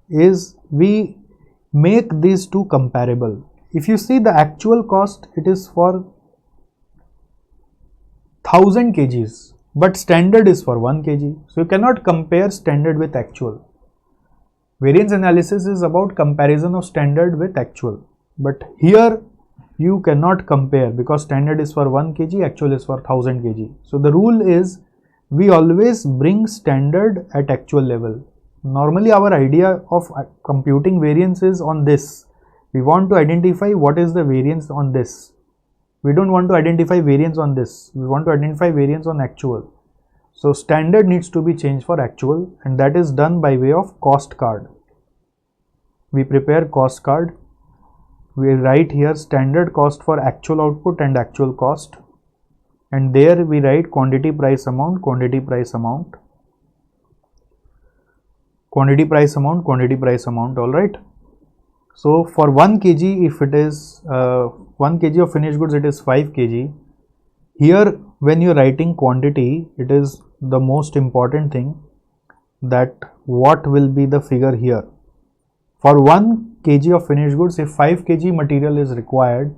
is we make these two comparable. If you see the actual cost, it is for 1000 kgs, but standard is for 1 kg. So you cannot compare standard with actual. Variance analysis is about comparison of standard with actual. But here you cannot compare because standard is for 1 kg, actual is for 1000 kg. So the rule is we always bring standard at actual level. Normally our idea of computing variance is on this. We want to identify what is the variance on this. We don't want to identify variance on this. We want to identify variance on actual. So standard needs to be changed for actual, and that is done by way of cost card. We prepare cost card. We write here standard cost for actual output and actual cost, and there we write quantity price amount, quantity price amount, quantity price amount, quantity price amount. All right. So for 1 kg, if it is 1 kg of finished goods, it is 5 kg. Here when you are writing quantity, it is the most important thing that what will be the figure here. For 1 kg of finished goods, if 5 kg material is required,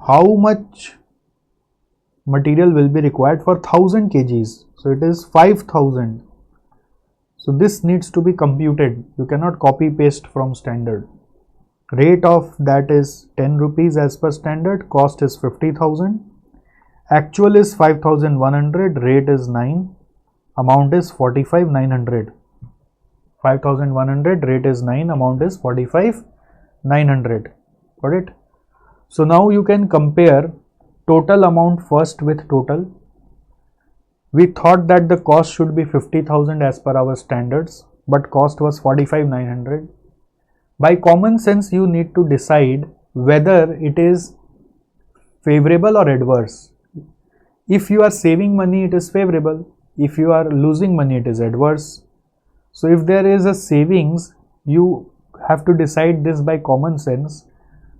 how much material will be required for 1000 kgs? So it is 5000. So this needs to be computed. You cannot copy paste from standard. Rate of that is 10 rupees as per standard, cost is 50,000, actual is 5,100, rate is 9, amount is 45,900. 5,100, rate is 9, amount is 45,900. Got it? So now you can compare total amount first with total. We thought that the cost should be 50,000 as per our standards, but cost was 45,900. By common sense, you need to decide whether it is favorable or adverse. If you are saving money, it is favorable. If you are losing money, it is adverse. So if there is a savings, you have to decide this by common sense,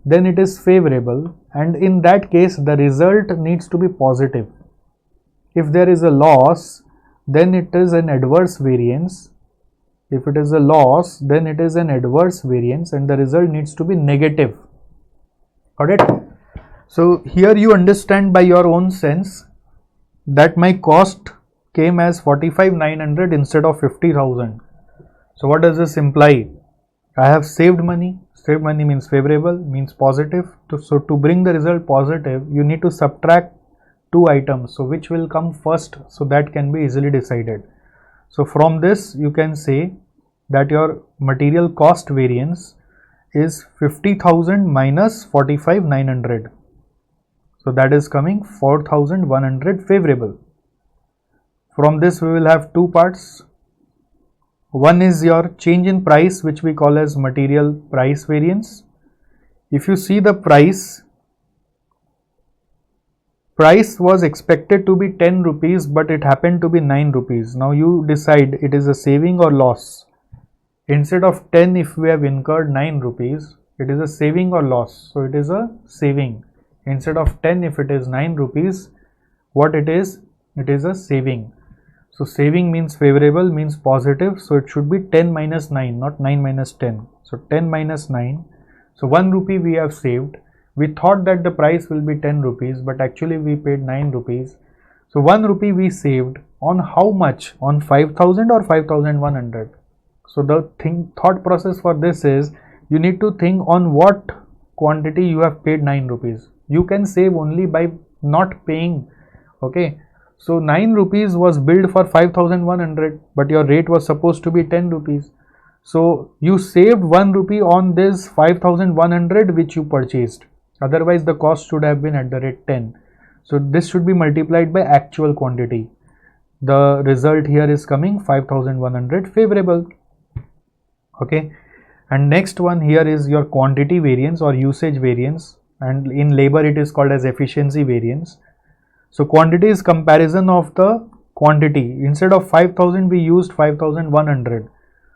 then it is favorable, and in that case the result needs to be positive. If there is a loss, then it is an adverse variance. If it is a loss, then it is an adverse variance and the result needs to be negative. Got it? So here you understand by your own sense that my cost came as 45,900 instead of 50,000. So what does this imply? I have saved money. Saved money means favorable, means positive. So to bring the result positive, you need to subtract two items. So which will come first? So that can be easily decided. So from this you can say that your material cost variance is 50,000 minus 45,900. So that is coming 4,100 favorable. From this we will have two parts. One is your change in price, which we call as material price variance. If you see the price was expected to be 10 rupees, but it happened to be 9 rupees. Now you decide it is a saving or loss. Instead of 10, if we have incurred 9 rupees, it is a saving or loss. So it is a saving. Instead of 10, if it is 9 rupees, what it is? It is a saving. So saving means favorable, means positive. So it should be 10 minus 9, not 9 minus 10. So 10 minus 9. So 1 rupee we have saved. We thought that the price will be 10 rupees, but actually we paid 9 rupees. So 1 rupee we saved on how much? On 5,000 or 5,100. So the thought process for this is you need to think on what quantity you have paid 9 rupees. You can save only by not paying. Okay. So 9 rupees was billed for 5,100, but your rate was supposed to be 10 rupees. So you saved 1 rupee on this 5,100 which you purchased. Otherwise the cost should have been at the rate 10. So this should be multiplied by actual quantity. The result here is coming 5,100 favorable. Okay. And next one here is your quantity variance or usage variance, and in labor it is called as efficiency variance. So quantity is comparison of the quantity. Instead of 5,000 we used 5,100.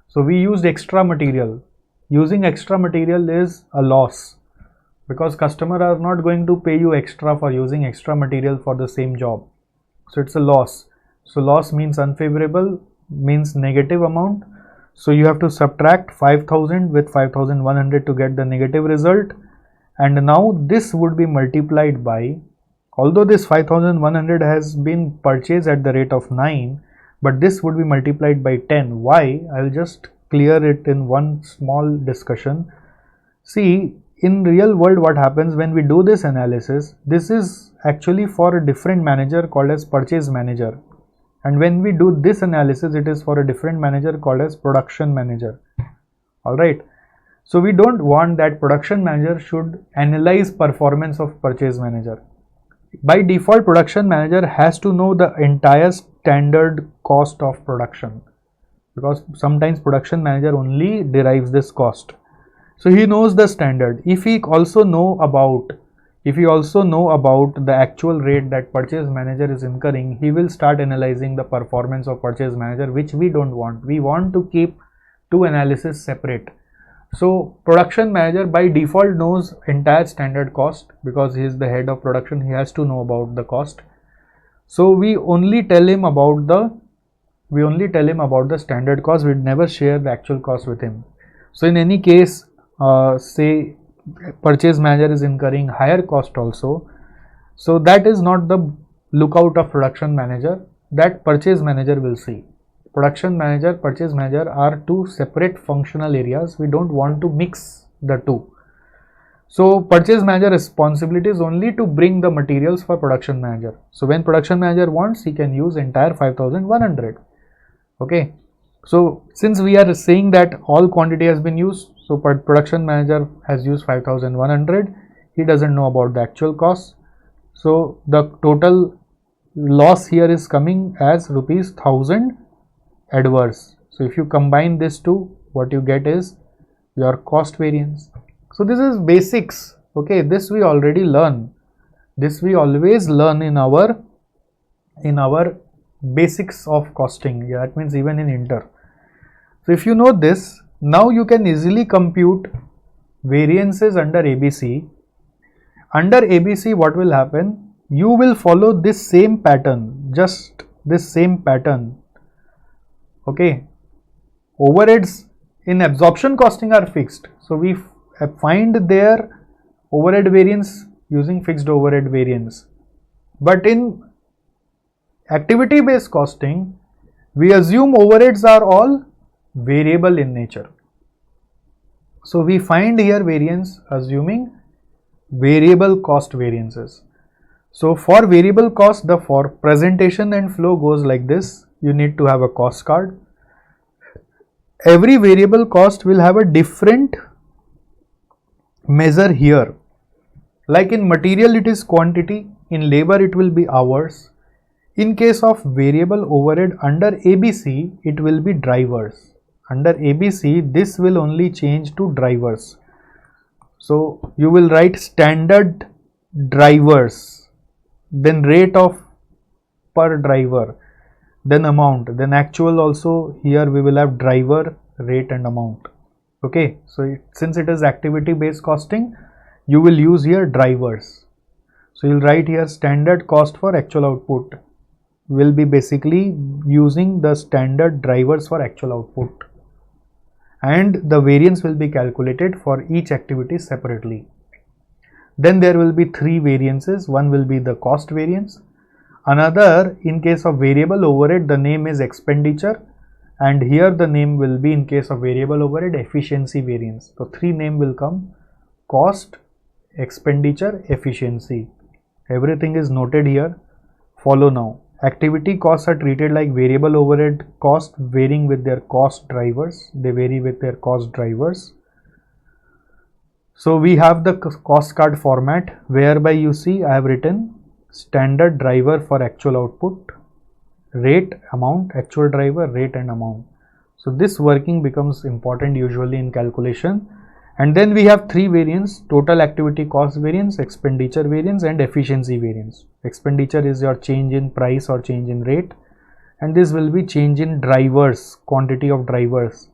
So we used extra material. Using extra material is a loss, because customer are not going to pay you extra for using extra material for the same job. So it's a loss. So loss means unfavorable, means negative amount. So you have to subtract 5000 with 5100 to get the negative result. And now this would be multiplied by, although this 5100 has been purchased at the rate of 9, but this would be multiplied by 10. Why? I will just clear it in one small discussion. See, in real world what happens when we do this analysis, this is actually for a different manager called as purchase manager. And when we do this analysis, it is for a different manager called as production manager. Alright. So we don't want that production manager should analyze performance of purchase manager. By default, production manager has to know the entire standard cost of production, because sometimes production manager only derives this cost. So he knows the standard. If he also know about the actual rate that purchase manager is incurring, he will start analyzing the performance of purchase manager, which we don't want. We want to keep two analysis separate. So production manager by default knows entire standard cost, because he is the head of production. He has to know about the cost. So we only tell him about the standard cost. We never share the actual cost with him. So in any case, say purchase manager is incurring higher cost also, so that is not the lookout of production manager, that purchase manager will see. Production manager, purchase manager are two separate functional areas. We don't want to mix the two. So purchase manager responsibility is only to bring the materials for production manager. So when production manager wants, he can use entire 5100. Okay. So since we are saying that all quantity has been used, so production manager has used 5100, he doesn't know about the actual cost. So the total loss here is coming as rupees 1000 adverse. So if you combine this two, what you get is your cost variance. So this is basics. Okay, this we already learn. This we always learn in our basics of costing. Yeah, that means even in inter. So if you know this, now you can easily compute variances under ABC. Under ABC, what will happen? You will follow this same pattern, just this same pattern. Okay. Overheads in absorption costing are fixed. So we find their overhead variance using fixed overhead variance. But in activity based costing, we assume overheads are all variable in nature. So we find here variance assuming variable cost variances. So for variable cost, the for presentation and flow goes like this. You need to have a cost card. Every variable cost will have a different measure here. Like in material it is quantity, in labor it will be hours. In case of variable overhead under ABC, it will be drivers. Under ABC, this will only change to drivers. So you will write standard drivers, then rate of per driver, then amount, then actual also. Here we will have driver, rate and amount. Okay, so since it is activity based costing, you will use here drivers. So you'll write here standard cost for actual output. Will be basically using the standard drivers for actual output, and the variance will be calculated for each activity separately. Then there will be three variances. One will be the cost variance. Another, in case of variable overhead, the name is expenditure, and here the name will be, in case of variable overhead, efficiency variance. So three name will come: cost, expenditure, efficiency. Everything is noted here. Follow now. Activity costs are treated like variable overhead cost, varying with their cost drivers. They vary with their cost drivers. So we have the cost card format, whereby you see I have written standard driver for actual output, rate, amount, actual driver, rate and amount. So this working becomes important usually in calculation. And then we have three variants: total activity cost variance, expenditure variance and efficiency variance. Expenditure is your change in price or change in rate, and this will be change in drivers, quantity of drivers.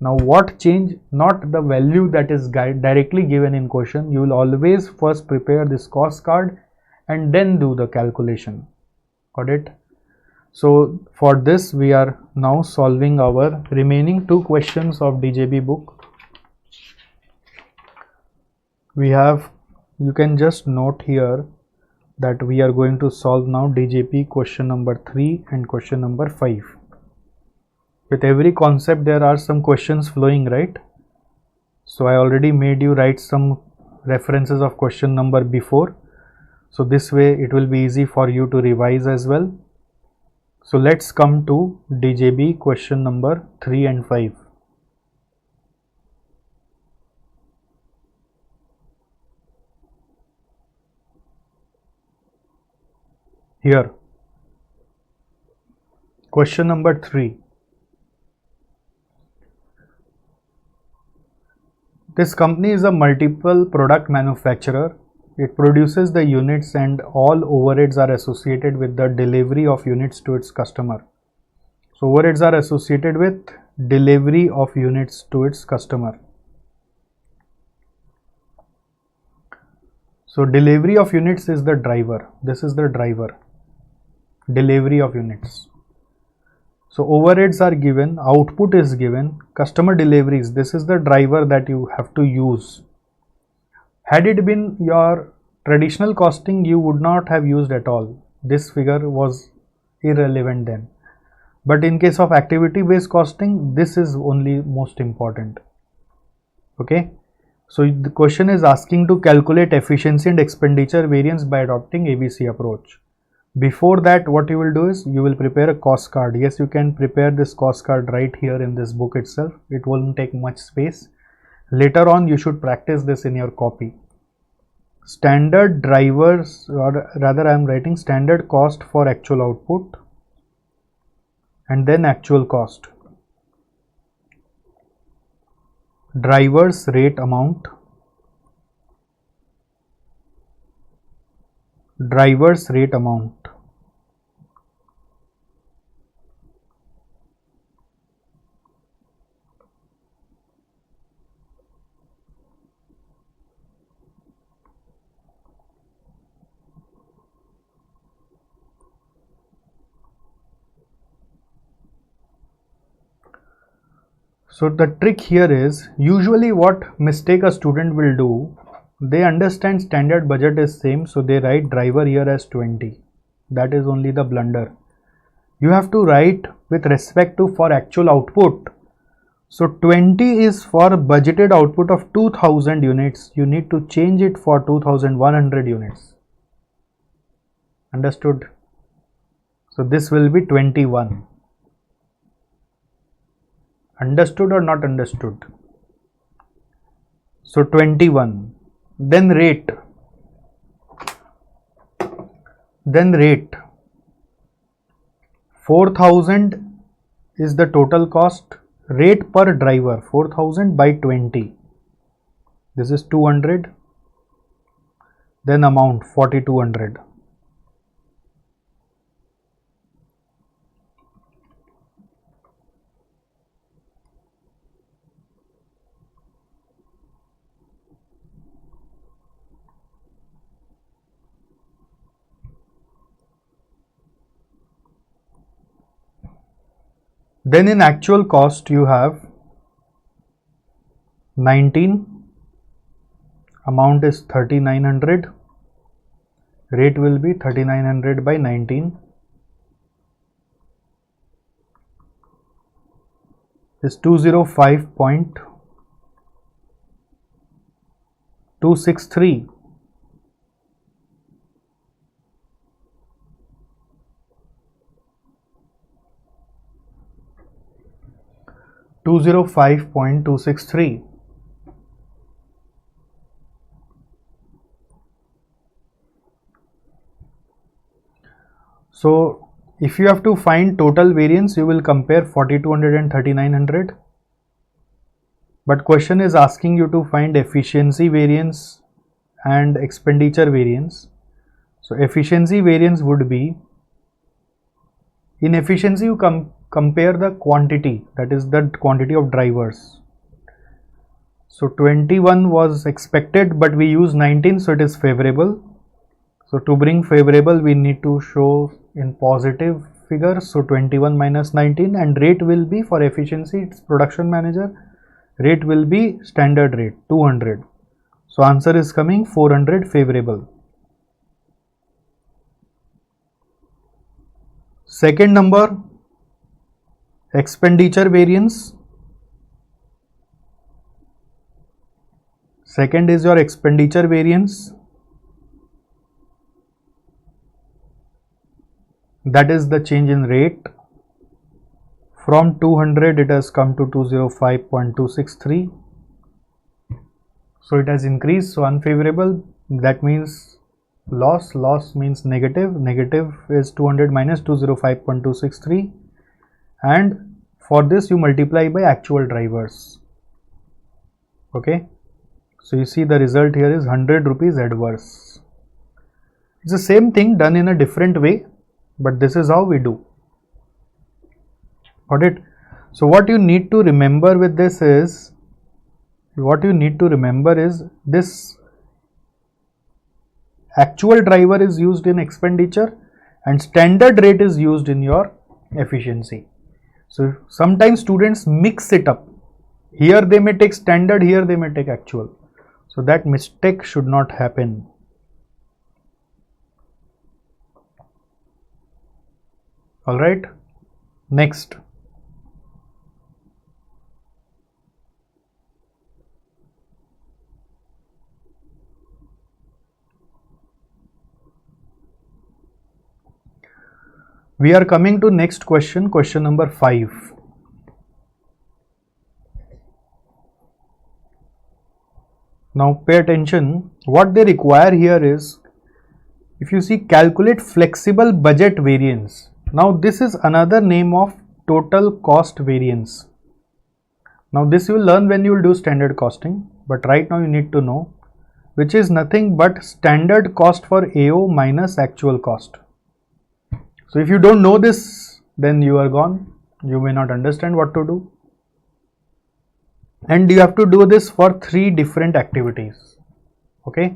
Now what change? Not the value that is directly given in question. You will always first prepare this cost card and then do the calculation. Got it? So for this we are now solving our remaining 2 questions of DJB book. We have, you can just note here that we are going to solve now DJP question number 3 and question number 5. With every concept there are some questions flowing, right? So I already made you write some references of question number before. So this way it will be easy for you to revise as well. So let's come to DJB question number 3 and 5. Here, question number 3. This company is a multiple product manufacturer. It produces the units and all overheads are associated with the delivery of units to its customer. So overheads are associated with delivery of units to its customer. So delivery of units is the driver. This is the driver. Delivery of units. So overheads are given, output is given, customer deliveries, this is the driver that you have to use. Had it been your traditional costing, you would not have used at all. This figure was irrelevant then. But in case of activity based costing, this is only most important. Okay. So the question is asking to calculate efficiency and expenditure variance by adopting ABC approach. Before that, what you will do is you will prepare a cost card. Yes, you can prepare this cost card right here in this book itself. It won't take much space. Later on, you should practice this in your copy. Standard drivers, or rather I am writing standard cost for actual output and then actual cost. Drivers rate amount. Drivers rate amount. So the trick here is, usually what mistake a student will do, they understand standard budget is same, so they write driver here as 20. That is only the blunder. You have to write with respect to for actual output. So 20 is for budgeted output of 2000 units. You need to change it for 2100 units. Understood? So this will be 21. Understood or not understood? So 21. Then rate. Then rate. 4000 is the total cost. Rate per driver 4000 by 20. This is 200. Then amount 4200. Then in actual cost you have 19, amount is 3900, rate will be 3900 by 19 is 205.263. $205.263. So if you have to find total variance, you will compare 4200 and 3900. But question is asking you to find efficiency variance and expenditure variance. So efficiency variance would be, in efficiency you compare the quantity, that is the quantity of drivers. So 21 was expected, but we use 19, so it is favorable. So to bring favorable, we need to show in positive figure, so 21 minus 19, and rate will be for efficiency, it's production manager, rate will be standard rate 200. So answer is coming 400 favorable. Second number, expenditure variance. Second is your expenditure variance. That is the change in rate. From 200 it has come to 205.263. So it has increased, so unfavorable, that means loss, loss means negative, negative is 200 minus 205.263, and for this you multiply by actual drivers. Okay, so you see the result here is 100 rupees adverse. It's the same thing done in a different way, but this is how we do. Got it? So what you need to remember with this is, this actual driver is used in expenditure and standard rate is used in your efficiency. So sometimes students mix it up. Here they may take standard, here they may take actual. So that mistake should not happen. Alright, next. We are coming to next question, question number 5. Now pay attention, what they require here is, if you see, calculate flexible budget variance. Now this is another name of total cost variance. Now this you will learn when you will do standard costing, but right now you need to know, which is nothing but standard cost for AO minus actual cost. So if you don't know this, then you are gone. You may not understand what to do. And you have to do this for 3 different activities. Okay.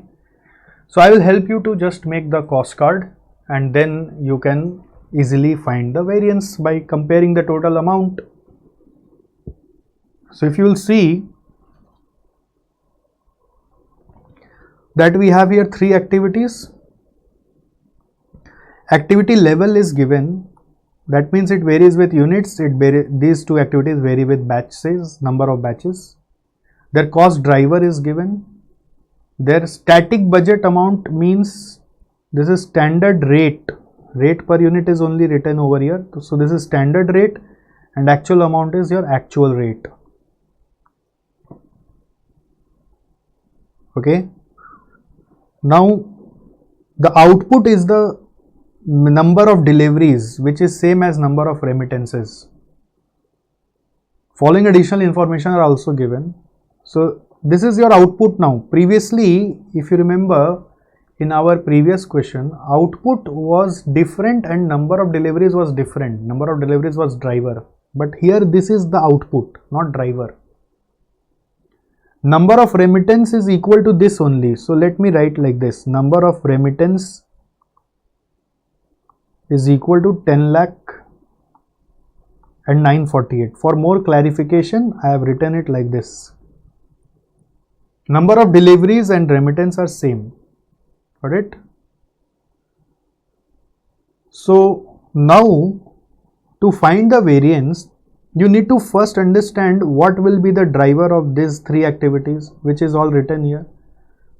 So I will help you to just make the cost card, and then you can easily find the variance by comparing the total amount. So if you will see that we have here 3 activities. Activity level is given, that means it varies with units. These 2 activities vary with batches, number of batches. Their cost driver is given. Their static budget amount means this is standard rate. Rate per unit is only written over here. So this is standard rate and actual amount is your actual rate. Okay. Now the output is the number of deliveries, which is same as number of remittances. Following additional information are also given. So this is your output now. Previously, if you remember, in our previous question, output was different and number of deliveries was different. Number of deliveries was driver. But here this is the output, not driver. Number of remittance is equal to this only. So let me write like this. Number of remittance is equal to 10 lakh and 948. For more clarification, I have written it like this. Number of deliveries and remittance are same. Got it? So now to find the variance, you need to first understand what will be the driver of these 3 activities, which is all written here.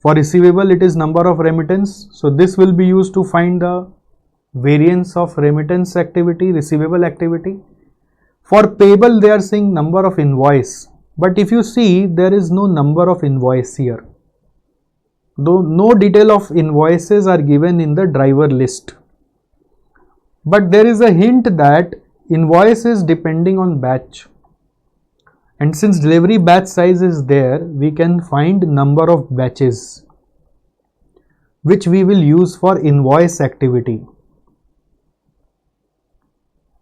For receivable, it is number of remittance. So this will be used to find the variance of remittance activity, receivable activity. For payable, they are saying number of invoice. But if you see, there is no number of invoice here. Though no detail of invoices are given in the driver list. But there is a hint that invoice is depending on batch. And since delivery batch size is there, we can find number of batches, which we will use for invoice activity.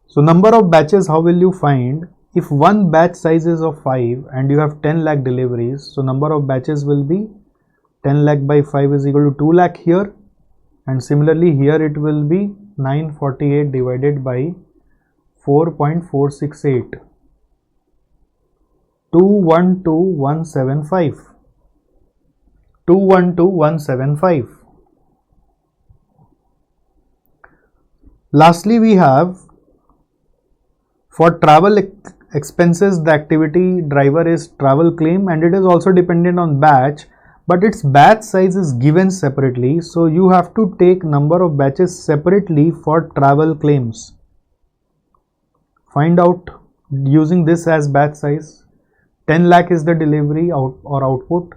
So number of batches, how will you find? If one batch size is of 5 and you have 10 lakh deliveries, so number of batches will be 10 lakh by 5 is equal to 2 lakh here, and similarly here it will be 948 divided by 4.468, 212,175, 212,175. Lastly, we have for travel expenses, the activity driver is travel claim, and it is also dependent on batch, but its batch size is given separately. So you have to take number of batches separately for travel claims. Find out using this as batch size. 10 lakh is the delivery or output,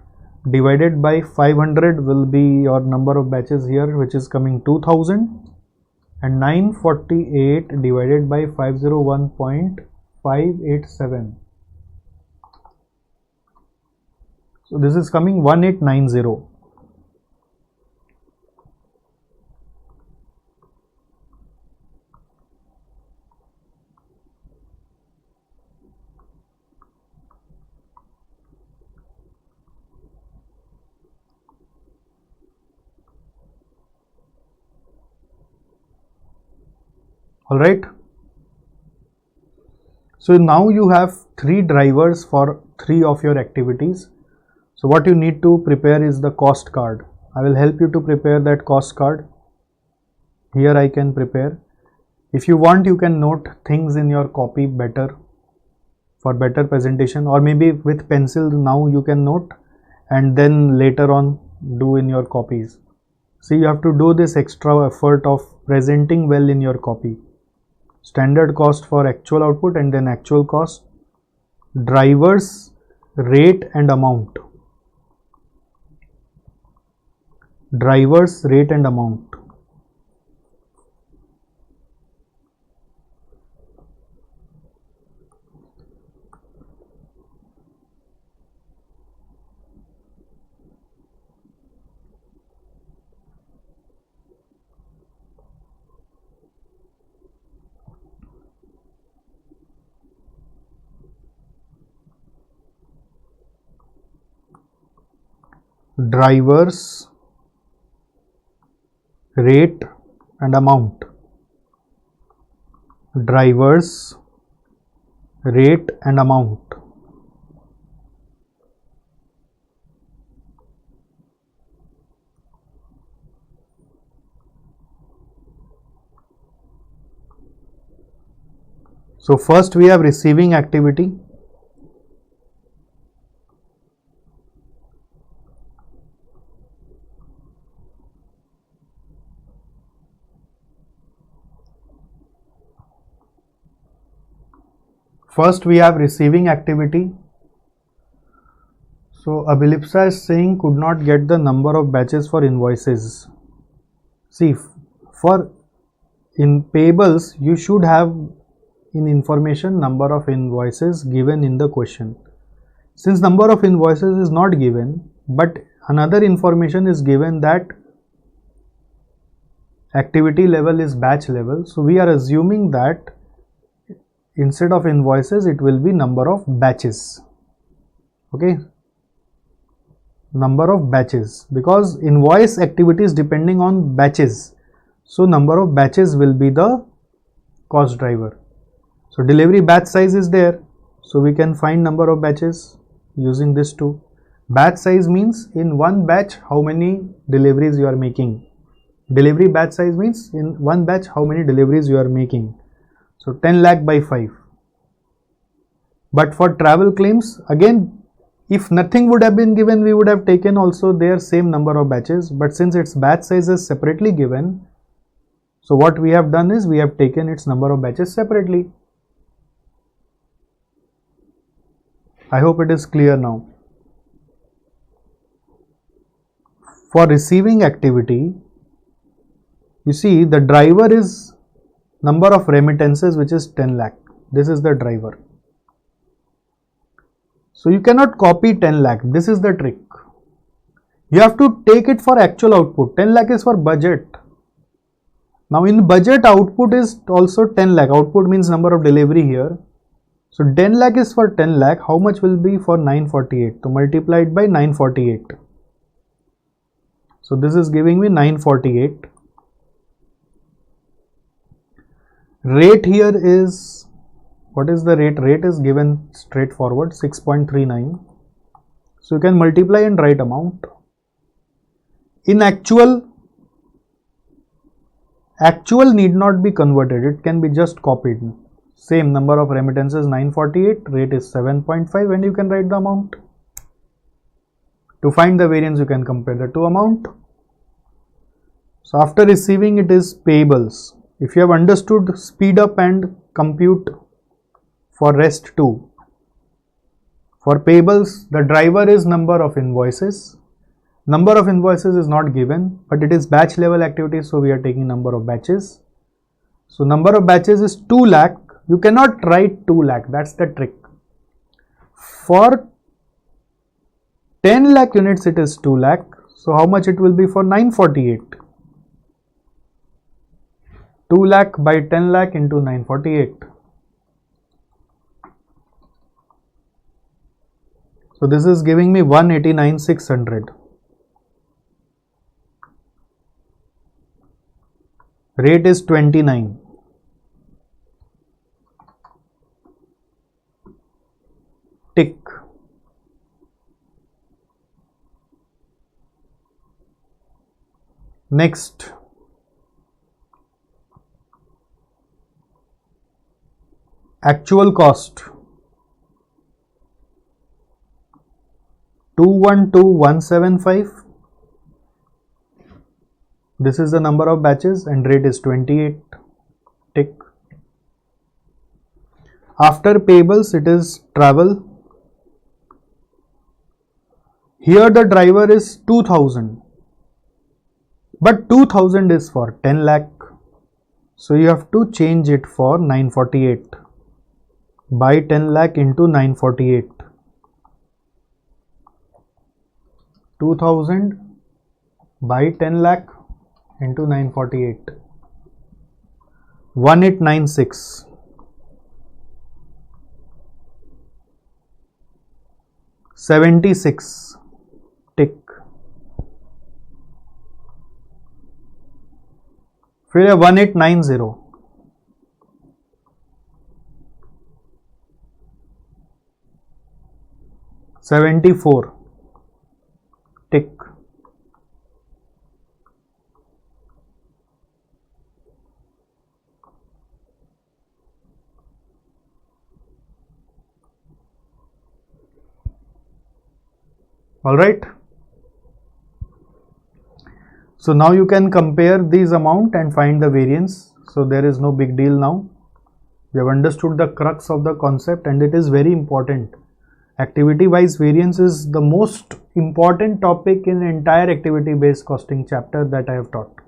divided by 500 will be your number of batches here, which is coming 2000, and 948 divided by 501.587. So this is coming 1890. Alright. So now you have 3 drivers for 3 of your activities. So what you need to prepare is the cost card. I will help you to prepare that cost card. Here I can prepare. If you want, you can note things in your copy better for better presentation, or maybe with pencil now you can note and then later on do in your copies. See, you have to do this extra effort of presenting well in your copy. Standard cost for actual output and then actual cost, drivers, rate and amount. Drivers, rate and amount. Drivers, rate and amount. Drivers, rate and amount. So first we have receiving activity. First we have receiving activity. So Abhilipsa is saying could not get the number of batches for invoices. See, for in payables you should have in information number of invoices given in the question. Since number of invoices is not given, but another information is given that activity level is batch level, so we are assuming that instead of invoices it will be number of batches. Okay, number of batches, because invoice activity is depending on batches, so number of batches will be the cost driver. So delivery batch size is there, so we can find number of batches using this too. Batch size means in one batch how many deliveries you are making. Delivery batch size means in one batch how many deliveries you are making. So 10 lakh by 5. But for travel claims, again, if nothing would have been given, we would have taken also their same number of batches, but since its batch size is separately given, so what we have done is we have taken its number of batches separately. I hope it is clear now. For receiving activity, you see the driver is number of remittances, which is 10 lakh. This is the driver. So you cannot copy 10 lakh. This is the trick. You have to take it for actual output. 10 lakh is for budget. Now in budget, output is also 10 lakh. Output means number of delivery here. So 10 lakh is for 10 lakh. How much will be for 948? So multiply it by 948. So this is giving me 948. Rate here is, what is the rate? Rate is given straightforward, 6.39. So you can multiply and write amount. In actual need not be converted, it can be just copied. Same number of remittances 948, rate is 7.5, and you can write the amount. To find the variance, you can compare the two amount. So after receiving, it is payables. If you have understood, speed up and compute for rest too. For payables, the driver is number of invoices. Number of invoices is not given, but it is batch level activity, so we are taking number of batches. So number of batches is 2 lakh. You cannot write 2 lakh, that's the trick. For 10 lakh units, it is 2 lakh. So how much it will be for 948? 2 lakh by 10 lakh into 948. So this is giving me 189,600. Rate is 29. Tick. Next. Actual cost 212175. This is the number of batches and rate is 28. Tick. After payables, it is travel. Here the driver is 2000, but 2000 is for 10 lakh. So you have to change it for 948. By 10 lakh into 948. 2000 by 10 lakh into 948. 1896. 76. Tick. फिर है 1890. 74. Tick. All right. So now you can compare these amount and find the variance. So there is no big deal now. You have understood the crux of the concept, and it is very important. Activity wise variance is the most important topic in entire activity based costing chapter that I have taught.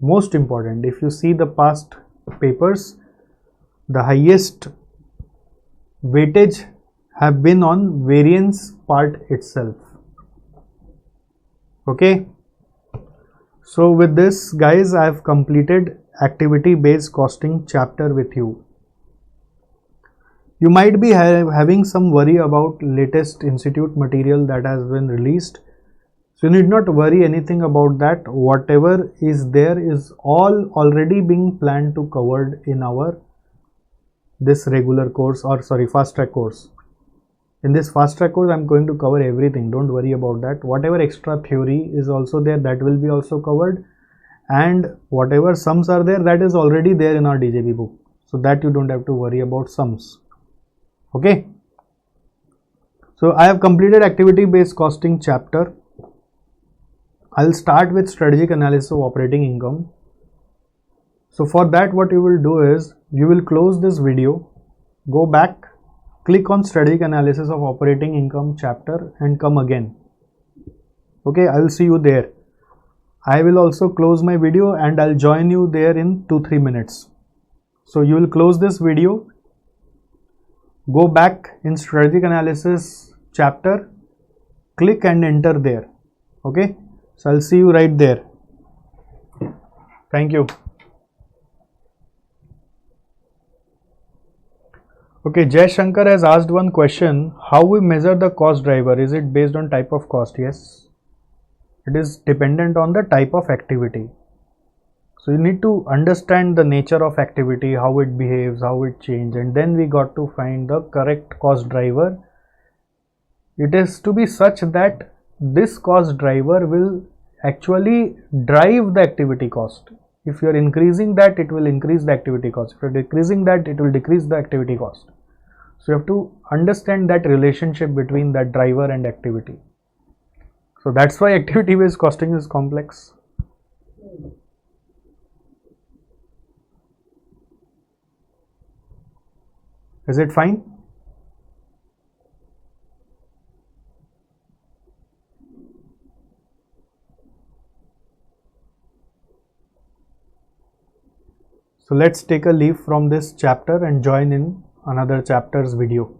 Most important. If you see the past papers, the highest weightage have been on variance part itself. Okay. So with this, guys, I have completed activity based costing chapter with you. You might be having some worry about latest institute material that has been released. So you need not worry anything about that. Whatever is there is all already being planned to covered in our this regular course, or sorry, fast track course. In this fast track course, I am going to cover everything. Don't worry about that. Whatever extra theory is also there, that will be also covered. And whatever sums are there, that is already there in our DJB book. So that you don't have to worry about sums. Okay. So I have completed activity based costing chapter. I'll start with strategic analysis of operating income. So for that, what you will do is, you will close this video, go back, click on strategic analysis of operating income chapter and come again. Okay, I will see you there. I will also close my video and I'll join you there in 2-3 minutes. So you will close this video, go back in strategic analysis chapter, click and enter there. Okay, so I'll see you right there. Thank you. Okay, Jay Shankar has asked one question. How we measure the cost driver? Is it based on type of cost? Yes, it is dependent on the type of activity. So you need to understand the nature of activity, how it behaves, how it changes, and then we got to find the correct cost driver. It is to be such that this cost driver will actually drive the activity cost. If you are increasing that, it will increase the activity cost. If you are decreasing that, it will decrease the activity cost. So you have to understand that relationship between that driver and activity. So that's why activity based costing is complex. Is it fine? So let's take a leaf from this chapter and join in another chapter's video.